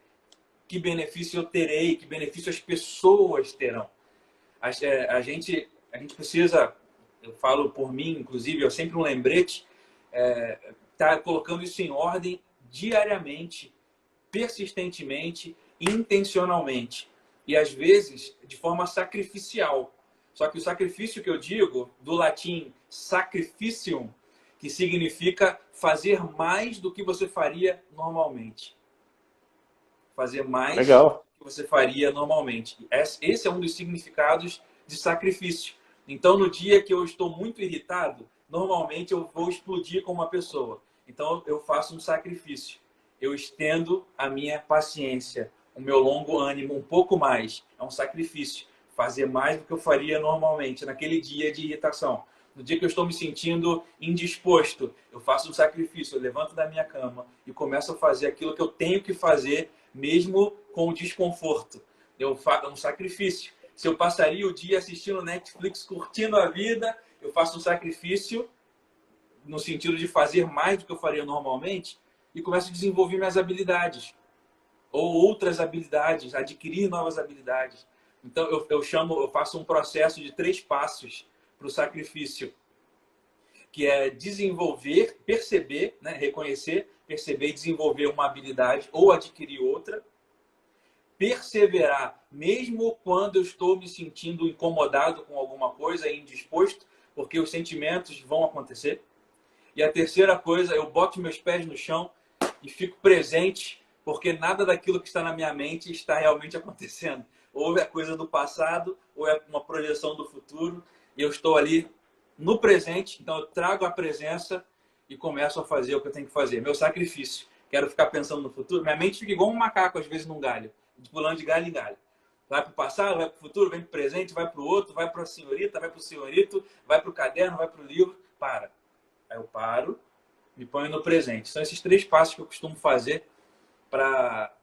[SPEAKER 1] que benefício eu terei, que benefício as pessoas terão. A gente precisa eu falo por mim, inclusive, eu sempre um lembrete, tá colocando isso em ordem diariamente, persistentemente, intencionalmente. E às vezes de forma sacrificial. Só que o sacrifício que eu digo, do latim sacrificium, que significa fazer mais do que você faria normalmente. Fazer mais do
[SPEAKER 2] Legal.
[SPEAKER 1] que você faria normalmente. Esse é um dos significados de sacrifício. Então, no dia que eu estou muito irritado, normalmente eu vou explodir com uma pessoa. Então, eu faço um sacrifício. Eu estendo a minha paciência, o meu longo ânimo um pouco mais. É um sacrifício. Fazer mais do que eu faria normalmente naquele dia de irritação. No dia que eu estou me sentindo indisposto, eu faço um sacrifício. Eu levanto da minha cama e começo a fazer aquilo que eu tenho que fazer, mesmo com o desconforto. É um sacrifício. Se eu passaria o dia assistindo Netflix, curtindo a vida, eu faço um sacrifício no sentido de fazer mais do que eu faria normalmente e começo a desenvolver minhas habilidades ou outras habilidades, adquirir novas habilidades. Então eu faço um processo de 3 passos para o sacrifício, que é desenvolver, perceber, né? Reconhecer, perceber e desenvolver uma habilidade ou adquirir outra. Perseverar, mesmo quando eu estou me sentindo incomodado com alguma coisa, indisposto, porque os sentimentos vão acontecer. E a terceira coisa, eu boto meus pés no chão e fico presente, porque nada daquilo que está na minha mente está realmente acontecendo. Ou é coisa do passado, ou é uma projeção do futuro, e eu estou ali no presente, então eu trago a presença e começo a fazer o que eu tenho que fazer. Meu sacrifício. Quero ficar pensando no futuro. Minha mente fica igual um macaco, às vezes, num galho, pulando de galho em galho. Vai para o passado, vai para o futuro, vem para o presente, vai para o outro, vai para a senhorita, vai para o senhorito, vai para o caderno, vai para o livro. Para. Aí eu paro, me ponho no presente. São esses 3 passos que eu costumo fazer para...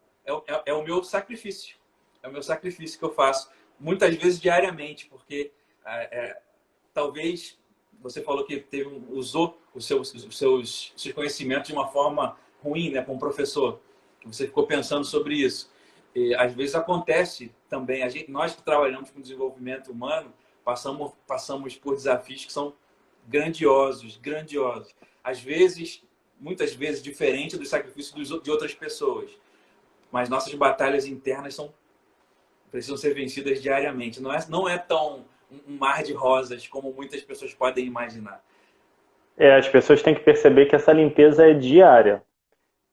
[SPEAKER 1] É o meu sacrifício. É o meu sacrifício que eu faço, muitas vezes diariamente, porque talvez você falou que usou os seus conhecimentos de uma forma ruim, né, como professor. Você ficou pensando sobre isso. E, às vezes acontece também. Nós que trabalhamos com desenvolvimento humano, passamos por desafios que são grandiosos, grandiosos. Às vezes, muitas vezes, diferente do sacrifício de outras pessoas. Mas nossas batalhas internas precisam ser vencidas diariamente. Não é tão um mar de rosas como muitas pessoas podem imaginar.
[SPEAKER 2] As pessoas têm que perceber que essa limpeza é diária.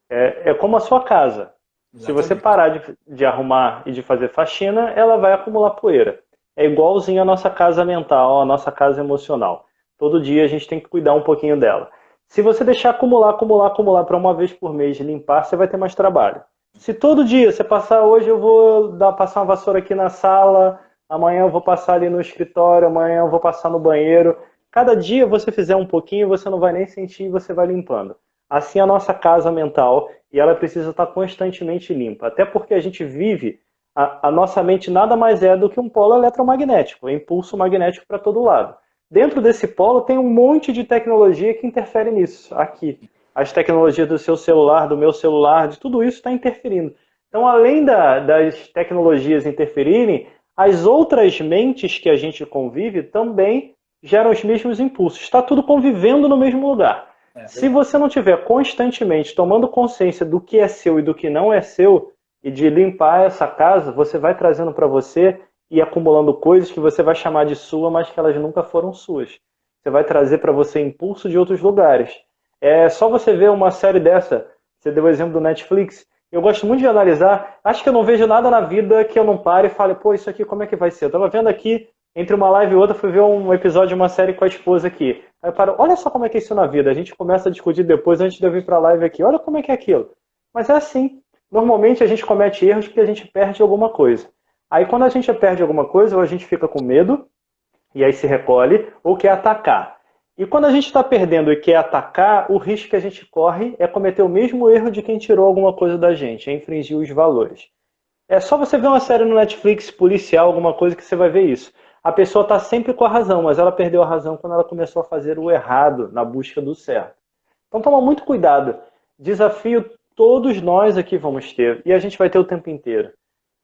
[SPEAKER 2] É como a sua casa. Se você
[SPEAKER 1] Exatamente.
[SPEAKER 2] parar de arrumar e de fazer faxina, ela vai acumular poeira. É igualzinho a nossa casa mental, a nossa casa emocional. Todo dia a gente tem que cuidar um pouquinho dela. Se você deixar acumular para uma vez por mês limpar, você vai ter mais trabalho. Se todo dia você passar, hoje eu vou passar uma vassoura aqui na sala, amanhã eu vou passar ali no escritório, amanhã eu vou passar no banheiro. Cada dia você fizer um pouquinho, você não vai nem sentir e você vai limpando. Assim a nossa casa mental, e ela precisa estar constantemente limpa. Até porque a gente vive, a nossa mente nada mais é do que um polo eletromagnético, um impulso magnético para todo lado. Dentro desse polo tem um monte de tecnologia que interfere nisso, aqui. As tecnologias do seu celular, do meu celular, de tudo isso está interferindo. Então, além das tecnologias interferirem, as outras mentes que a gente convive também geram os mesmos impulsos. Está tudo convivendo no mesmo lugar. Se você não estiver constantemente tomando consciência do que é seu e do que não é seu, e de limpar essa casa, você vai trazendo para você e acumulando coisas que você vai chamar de sua, mas que elas nunca foram suas. Você vai trazer para você impulso de outros lugares. É só você ver uma série dessa, você deu o exemplo do Netflix, eu gosto muito de analisar, acho que eu não vejo nada na vida que eu não pare e fale, pô, isso aqui como é que vai ser? Eu estava vendo aqui, entre uma live e outra, fui ver um episódio de uma série com a esposa aqui. Aí eu paro, olha só como é que é isso na vida, a gente começa a discutir depois antes de eu vir para a live aqui, olha como é que é aquilo. Mas é assim, normalmente a gente comete erros porque a gente perde alguma coisa. Aí quando a gente perde alguma coisa, ou a gente fica com medo, e aí se recolhe, ou quer atacar. E quando a gente está perdendo e quer atacar, o risco que a gente corre é cometer o mesmo erro de quem tirou alguma coisa da gente, é infringir os valores. É só você ver uma série no Netflix, policial, alguma coisa, que você vai ver isso. A pessoa está sempre com a razão, mas ela perdeu a razão quando ela começou a fazer o errado na busca do certo. Então toma muito cuidado. Desafio todos nós aqui vamos ter, e a gente vai ter o tempo inteiro.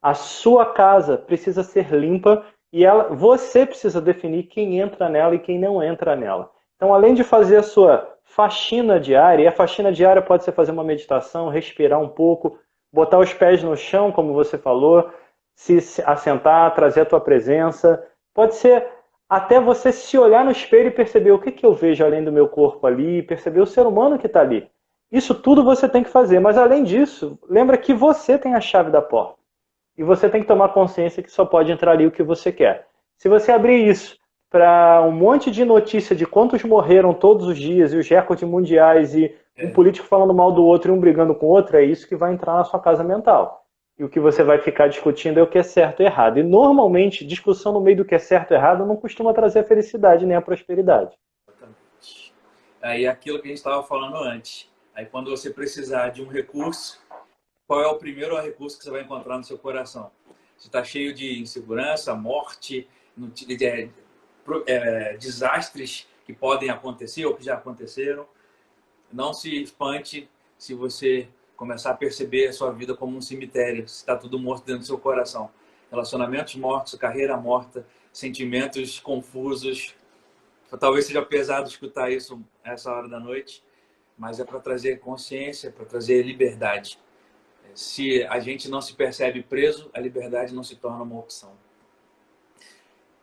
[SPEAKER 2] A sua casa precisa ser limpa e você precisa definir quem entra nela e quem não entra nela. Então, além de fazer a sua faxina diária, e a faxina diária pode ser fazer uma meditação, respirar um pouco, botar os pés no chão, como você falou, se assentar, trazer a tua presença. Pode ser até você se olhar no espelho e perceber o que, que eu vejo além do meu corpo ali, perceber o ser humano que está ali. Isso tudo você tem que fazer, mas além disso, lembra que você tem a chave da porta. E você tem que tomar consciência que só pode entrar ali o que você quer. Se você abrir isso para um monte de notícia de quantos morreram todos os dias, e os recordes mundiais, e um político falando mal do outro e um brigando com o outro, é isso que vai entrar na sua casa mental. E o que você vai ficar discutindo é o que é certo e errado. E normalmente, discussão no meio do que é certo e errado não costuma trazer a felicidade nem a prosperidade.
[SPEAKER 1] Exatamente. Aí aquilo que a gente estava falando antes. Aí quando você precisar de um recurso, qual é o primeiro recurso que você vai encontrar no seu coração? Você está cheio de insegurança, morte, desastres que podem acontecer ou que já aconteceram. Não se espante se você começar a perceber a sua vida como um cemitério, se está tudo morto dentro do seu coração. Relacionamentos mortos, carreira morta, sentimentos confusos. Talvez seja pesado escutar isso essa hora da noite, mas é para trazer consciência, para trazer liberdade. Se a gente não se percebe preso, a liberdade não se torna uma opção.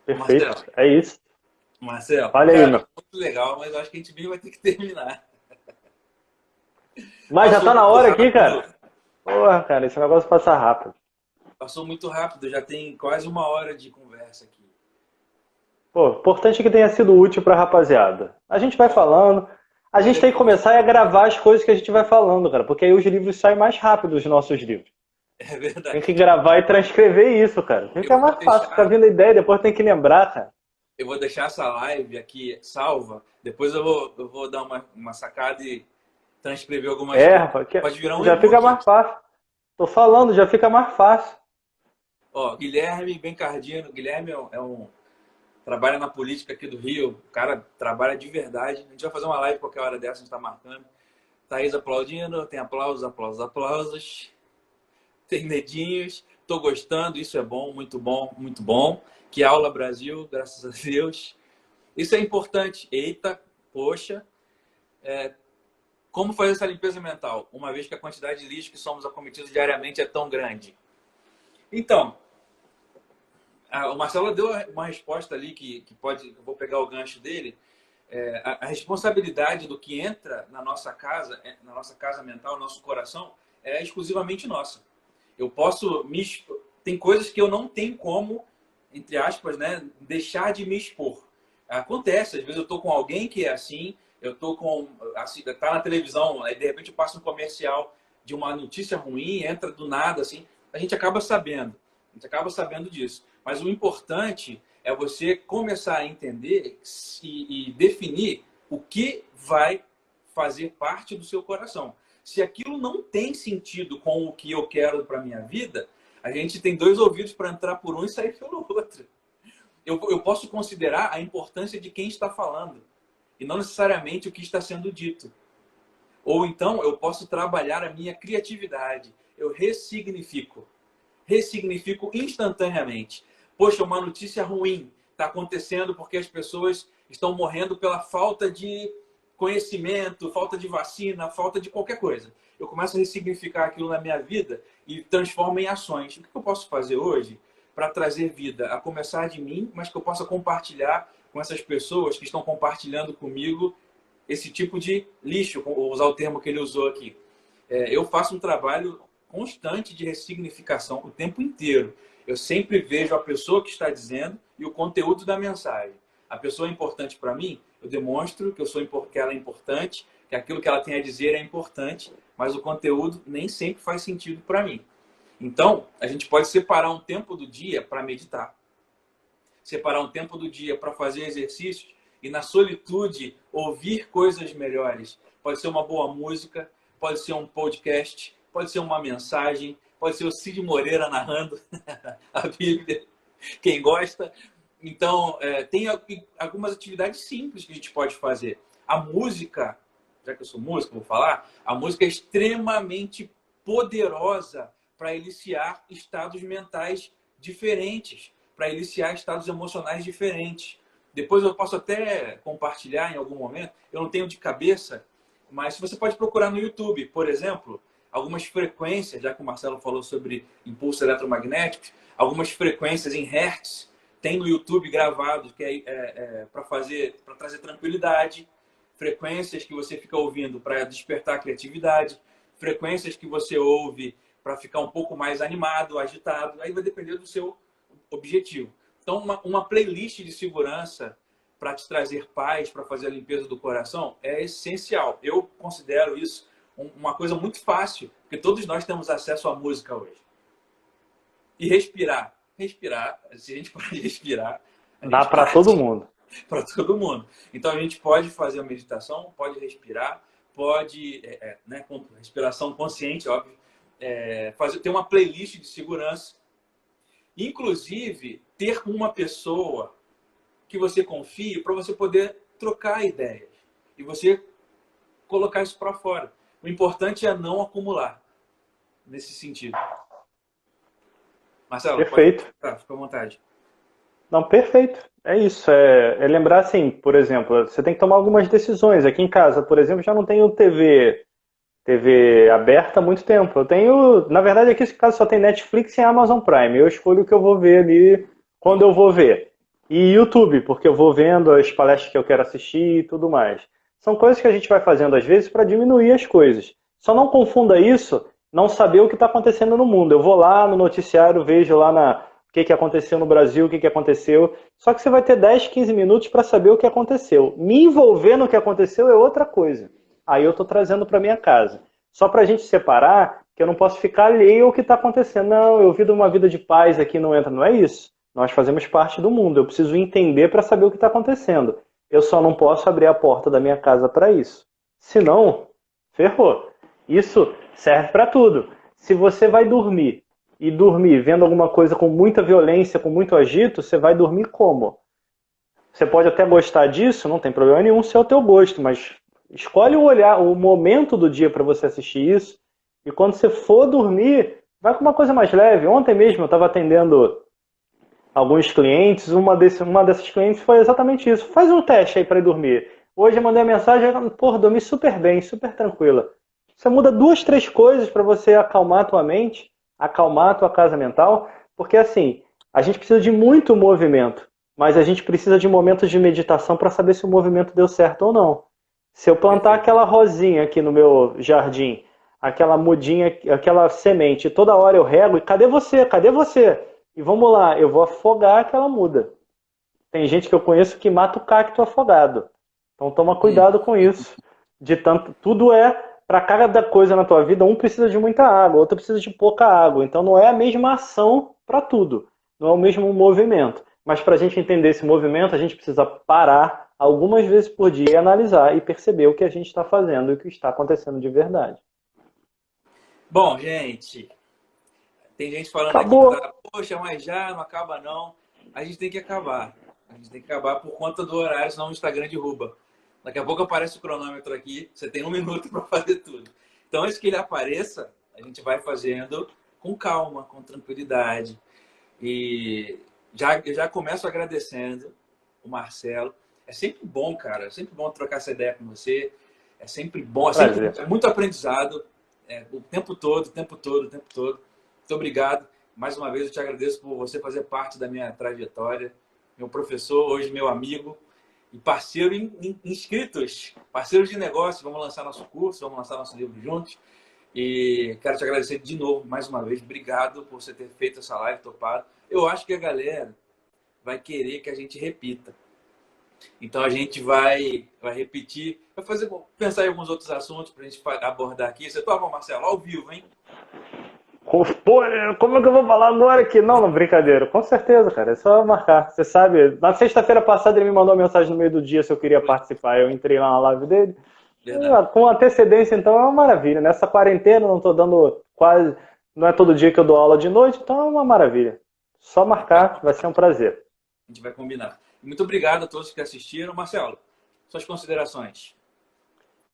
[SPEAKER 2] Perfeito,
[SPEAKER 1] Marcelo,
[SPEAKER 2] é isso.
[SPEAKER 1] Marcelo,
[SPEAKER 2] Olha aí,
[SPEAKER 1] cara,
[SPEAKER 2] meu.
[SPEAKER 1] muito legal, mas acho que a gente bem vai ter que terminar.
[SPEAKER 2] Mas já
[SPEAKER 1] Passou
[SPEAKER 2] tá na
[SPEAKER 1] muito
[SPEAKER 2] hora aqui,
[SPEAKER 1] rápido.
[SPEAKER 2] cara. Porra, cara, esse negócio passa rápido.
[SPEAKER 1] Passou muito rápido, já tem quase uma hora de conversa aqui.
[SPEAKER 2] Pô, importante que tenha sido útil pra rapaziada. A gente vai falando. A gente tem que começar a gravar as coisas que a gente vai falando, cara, porque aí os livros saem mais rápido, os nossos livros.
[SPEAKER 1] É
[SPEAKER 2] Tem que
[SPEAKER 1] verdade.
[SPEAKER 2] gravar e transcrever isso, cara.
[SPEAKER 1] Eu
[SPEAKER 2] Fica
[SPEAKER 1] vou
[SPEAKER 2] mais fácil, fica
[SPEAKER 1] deixar,
[SPEAKER 2] vindo a ideia, depois tem que lembrar, cara.
[SPEAKER 1] eu vou deixar essa live aqui salva. Depois eu vou dar uma sacada e transcrever algumas
[SPEAKER 2] É,
[SPEAKER 1] coisas.
[SPEAKER 2] rapaz,
[SPEAKER 1] Pode virar um
[SPEAKER 2] já fica
[SPEAKER 1] e-book.
[SPEAKER 2] mais fácil. Tô falando, já fica mais fácil.
[SPEAKER 1] Ó, Guilherme Bencardino. Guilherme trabalha na política aqui do Rio. O cara trabalha de verdade. A gente vai fazer uma live qualquer hora dessa, a gente está marcando. Thaís aplaudindo, tem aplausos, aplausos, aplausos. Tem dedinhos. Tô gostando, isso é bom, muito bom, muito bom. Que aula, Brasil, graças a Deus. Isso é importante. Eita, poxa. Como fazer essa limpeza mental? Uma vez que a quantidade de lixo que somos acometidos diariamente é tão grande. Então, o Marcelo deu uma resposta ali que pode, eu vou pegar o gancho dele. A responsabilidade do que entra na nossa casa mental, no nosso coração, é exclusivamente nossa. Eu posso tem coisas que eu não tenho como, entre aspas, né, deixar de me expor. Acontece, às vezes eu estou com alguém que é assim, eu estou assim, tá na televisão, aí de repente eu passo um comercial de uma notícia ruim, entra do nada, assim, a gente acaba sabendo disso. Mas o importante é você começar a entender e definir o que vai fazer parte do seu coração. Se aquilo não tem sentido com o que eu quero para minha vida, a gente tem dois ouvidos para entrar por um e sair pelo outro. Eu posso considerar a importância de quem está falando e não necessariamente o que está sendo dito. Ou então eu posso trabalhar a minha criatividade. Eu ressignifico instantaneamente. Poxa, uma notícia ruim está acontecendo porque as pessoas estão morrendo pela falta de conhecimento, falta de vacina, falta de qualquer coisa. Eu começo a ressignificar aquilo na minha vida e transformo em ações. O que eu posso fazer hoje para trazer vida? A começar de mim, mas que eu possa compartilhar com essas pessoas que estão compartilhando comigo esse tipo de lixo, vou usar o termo que ele usou aqui. Eu faço um trabalho constante de ressignificação o tempo inteiro. Eu sempre vejo a pessoa que está dizendo e o conteúdo da mensagem. A pessoa é importante para mim, eu demonstro que ela é importante, que aquilo que ela tem a dizer é importante, mas o conteúdo nem sempre faz sentido para mim. Então, a gente pode separar um tempo do dia para meditar. Separar um tempo do dia para fazer exercícios e, na solitude, ouvir coisas melhores. Pode ser uma boa música, pode ser um podcast, pode ser uma mensagem, pode ser o Cid Moreira narrando a Bíblia, quem gosta. Então, tem algumas atividades simples que a gente pode fazer. A música, já que eu sou músico, vou falar, a música é extremamente poderosa para iniciar estados mentais diferentes, para iniciar estados emocionais diferentes. Depois eu posso até compartilhar em algum momento, eu não tenho de cabeça, mas você pode procurar no YouTube, por exemplo, algumas frequências, já que o Marcelo falou sobre impulsos eletromagnéticos, algumas frequências em hertz, tem no YouTube gravado, que para trazer tranquilidade, frequências que você fica ouvindo para despertar a criatividade, frequências que você ouve para ficar um pouco mais animado, agitado, aí vai depender do seu objetivo. Então, uma playlist de segurança para te trazer paz, para fazer a limpeza do coração, é essencial. Eu considero isso uma coisa muito fácil, porque todos nós temos acesso à música hoje. E respirar. Respirar, se a gente pode respirar...
[SPEAKER 2] Dá para todo mundo.
[SPEAKER 1] Para todo mundo. Então, a gente pode fazer a meditação, pode respirar, pode, né, com respiração consciente, óbvio, ter uma playlist de segurança. Inclusive, ter uma pessoa que você confie para você poder trocar ideias e você colocar isso para fora. O importante é não acumular nesse sentido. Marcelo,
[SPEAKER 2] perfeito.
[SPEAKER 1] Fica à vontade.
[SPEAKER 2] Não, perfeito. É isso. É lembrar assim, por exemplo, você tem que tomar algumas decisões. Aqui em casa, por exemplo, já não tenho TV aberta há muito tempo. Eu tenho, na verdade, aqui em casa só tem Netflix e Amazon Prime. Eu escolho o que eu vou ver ali quando eu vou ver. E YouTube, porque eu vou vendo as palestras que eu quero assistir e tudo mais. São coisas que a gente vai fazendo às vezes para diminuir as coisas. Só não confunda isso, não saber o que está acontecendo no mundo. Eu vou lá no noticiário, vejo lá o que aconteceu no Brasil, o que aconteceu. Só que você vai ter 10, 15 minutos para saber o que aconteceu. Me envolver no que aconteceu é outra coisa. Aí eu estou trazendo para minha casa. Só para a gente separar, que eu não posso ficar alheio ao que está acontecendo. Não, eu vivo uma vida de paz aqui, não entra. Não é isso. Nós fazemos parte do mundo. Eu preciso entender para saber o que está acontecendo. Eu só não posso abrir a porta da minha casa para isso. Senão, ferrou. Isso serve para tudo. Se você vai dormir e dormir vendo alguma coisa com muita violência, com muito agito, você vai dormir como? Você pode até gostar disso, não tem problema nenhum se é o teu gosto, mas escolhe o momento do dia para você assistir isso. E quando você for dormir, vai com uma coisa mais leve. Ontem mesmo eu estava atendendo alguns clientes, uma dessas clientes foi exatamente isso. Faz um teste aí para ir dormir. Hoje eu mandei a mensagem, dormi super bem, super tranquila. Você muda 2, 3 coisas para você acalmar a tua mente, acalmar a tua casa mental, porque assim, a gente precisa de muito movimento, mas a gente precisa de momentos de meditação para saber se o movimento deu certo ou não. Se eu plantar aquela rosinha aqui no meu jardim, aquela mudinha, aquela semente, toda hora eu rego, e cadê você? Cadê você? E vamos lá, eu vou afogar aquela muda. Tem gente que eu conheço que mata o cacto afogado. Então toma cuidado com isso. Tudo para cada coisa na tua vida, um precisa de muita água, outro precisa de pouca água. Então não é a mesma ação para tudo. Não é o mesmo movimento. Mas para a gente entender esse movimento, a gente precisa parar algumas vezes por dia e analisar e perceber o que a gente está fazendo e o que está acontecendo de verdade.
[SPEAKER 1] Bom, gente, tem gente falando
[SPEAKER 2] Acabou.
[SPEAKER 1] aqui, poxa, mas já não acaba não. A gente tem que acabar. A gente tem que acabar por conta do horário, senão o Instagram derruba. Daqui a pouco aparece o cronômetro aqui, você tem 1 minuto para fazer tudo. Então, antes que ele apareça, a gente vai fazendo com calma, com tranquilidade. E eu já começo agradecendo o Marcelo. É sempre bom, cara. É sempre bom trocar essa ideia com você. É sempre bom. É muito aprendizado. O tempo todo, o tempo todo, o tempo todo. Muito obrigado. Mais uma vez, eu te agradeço por você fazer parte da minha trajetória. Meu professor, hoje meu amigo. E parceiro em inscritos. Parceiros de negócio. Vamos lançar nosso curso, vamos lançar nosso livro juntos. E quero te agradecer de novo, mais uma vez. Obrigado por você ter feito essa live, topado. Eu acho que a galera vai querer que a gente repita. Então a gente vai repetir, pensar em alguns outros assuntos para a gente abordar aqui. Você topa, Marcelo? Ao vivo, hein?
[SPEAKER 2] Pô, como é que eu vou falar agora aqui? Não, brincadeira. Com certeza, cara. É só marcar. Você sabe, na sexta-feira passada ele me mandou uma mensagem no meio do dia se eu queria participar. Eu entrei lá na live dele. Com antecedência, então, é uma maravilha. Nessa quarentena, não estou dando quase... Não é todo dia que eu dou aula de noite, então é uma maravilha. Só marcar, vai ser um prazer.
[SPEAKER 1] A gente vai combinar. Muito obrigado a todos que assistiram. Marcelo, suas considerações.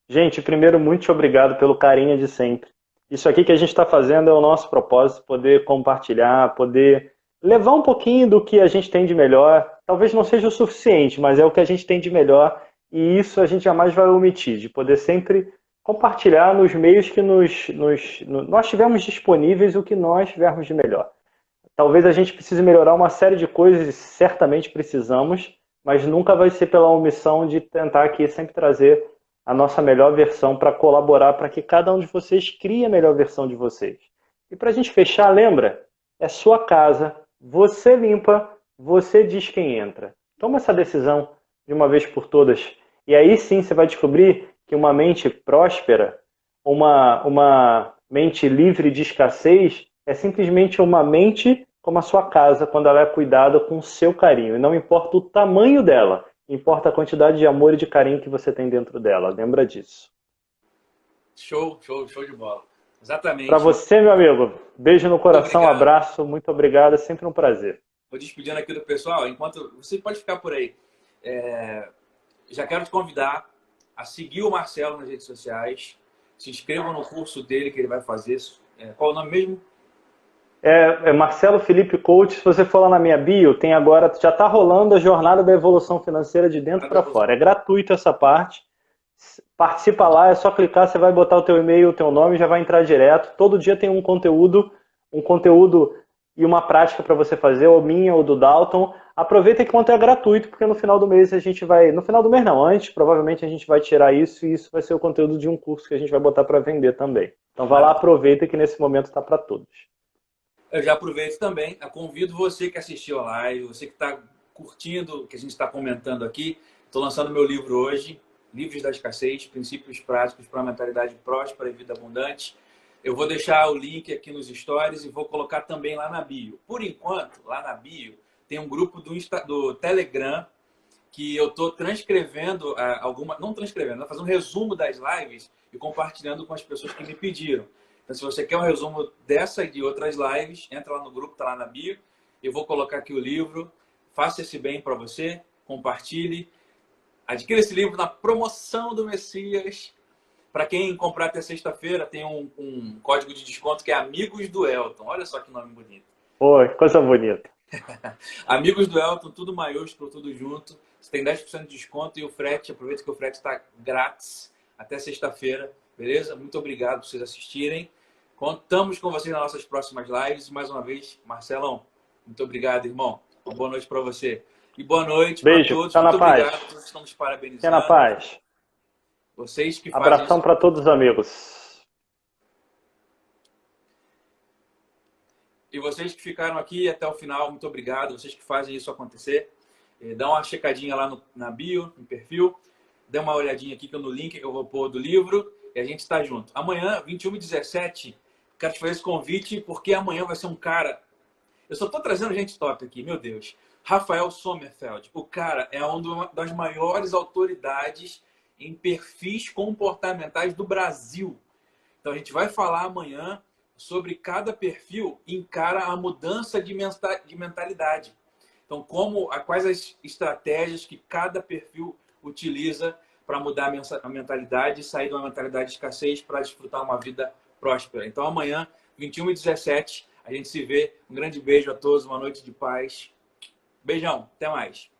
[SPEAKER 2] Gente, primeiro, muito obrigado pelo carinho de sempre. Isso aqui que a gente está fazendo é o nosso propósito, poder compartilhar, poder levar um pouquinho do que a gente tem de melhor. Talvez não seja o suficiente, mas é o que a gente tem de melhor. E isso a gente jamais vai omitir, de poder sempre compartilhar nos meios que nós tivermos disponíveis o que nós tivermos de melhor. Talvez a gente precise melhorar uma série de coisas, e certamente precisamos, mas nunca vai ser pela omissão de tentar aqui sempre trazer a nossa melhor versão para colaborar para que cada um de vocês crie a melhor versão de vocês. E para a gente fechar, lembra? É sua casa, você limpa, você diz quem entra. Toma essa decisão de uma vez por todas. E aí sim você vai descobrir que uma mente próspera, uma mente livre de escassez, é simplesmente uma mente como a sua casa, quando ela é cuidada com o seu carinho. E não importa o tamanho dela, importa a quantidade de amor e de carinho que você tem dentro dela. Lembra disso.
[SPEAKER 1] Show, show, show de bola. Exatamente.
[SPEAKER 2] Para você, meu amigo, beijo no coração,
[SPEAKER 1] Obrigado.
[SPEAKER 2] abraço, muito obrigado, é sempre um prazer.
[SPEAKER 1] Vou despedindo aqui do pessoal, enquanto você pode ficar por aí. Já quero te convidar a seguir o Marcelo nas redes sociais, se inscrevam no curso dele que ele vai fazer. Qual o nome mesmo?
[SPEAKER 2] É Marcelo Felipe Coach. Se você for lá na minha bio, tem agora, já está rolando a jornada da evolução financeira de dentro para fora. É gratuito essa parte. Participa lá, é só clicar, você vai botar o teu e-mail, o teu nome, já vai entrar direto. Todo dia tem um conteúdo e uma prática para você fazer, ou minha ou do Dalton. Aproveita que quanto é gratuito, porque no final do mês a gente vai... No final do mês não, antes, provavelmente a gente vai tirar isso e isso vai ser o conteúdo de um curso que a gente vai botar para vender também. Então vai lá, aproveita que nesse momento está para todos.
[SPEAKER 1] Eu já aproveito também, eu convido você que assistiu a live, você que está curtindo o que a gente está comentando aqui. Estou lançando meu livro hoje, Livros da Escassez, Princípios Práticos para uma Mentalidade Próspera e Vida Abundante. Eu vou deixar o link aqui nos stories e vou colocar também lá na bio. Por enquanto, lá na bio, tem um grupo do Telegram que eu estou transcrevendo não transcrevendo, fazendo um resumo das lives e compartilhando com as pessoas que me pediram. Então, se você quer um resumo dessa e de outras lives, entra lá no grupo, está lá na bio. Eu vou colocar aqui o livro. Faça esse bem para você, compartilhe. Adquira esse livro na promoção do Messias. Para quem comprar até sexta-feira, tem um código de desconto que é Amigos do Elton. Olha só que nome bonito.
[SPEAKER 2] Pô, que coisa bonita.
[SPEAKER 1] Amigos do Elton, tudo maiúsculo, tudo junto. Você tem 10% de desconto e o frete, aproveita que o frete está grátis até sexta-feira, beleza? Muito obrigado por vocês assistirem. Contamos com vocês nas nossas próximas lives. Mais uma vez, Marcelão, muito obrigado, irmão. Uma boa noite para você. E boa noite para todos.
[SPEAKER 2] Tá na
[SPEAKER 1] muito
[SPEAKER 2] paz.
[SPEAKER 1] obrigado. Todos estão nos parabenizando.
[SPEAKER 2] Fica na paz.
[SPEAKER 1] Vocês que fazem
[SPEAKER 2] Abração para todos os amigos.
[SPEAKER 1] E vocês que ficaram aqui até o final, muito obrigado. Vocês que fazem isso acontecer. Dá uma checadinha lá na bio, no perfil. Dê uma olhadinha aqui no link que eu vou pôr do livro. E a gente está junto. Amanhã, 21h17, quero te fazer esse convite, porque amanhã vai ser um cara... Eu só estou trazendo gente top aqui, meu Deus. Rafael Sommerfeld. O cara é uma das maiores autoridades em perfis comportamentais do Brasil. Então a gente vai falar amanhã sobre cada perfil encara a mudança de mentalidade. Então quais as estratégias que cada perfil utiliza para mudar a mentalidade e sair de uma mentalidade de escassez para desfrutar uma vida próspera. Então amanhã, 21h17, a gente se vê. Um grande beijo a todos, uma noite de paz. Beijão, até mais.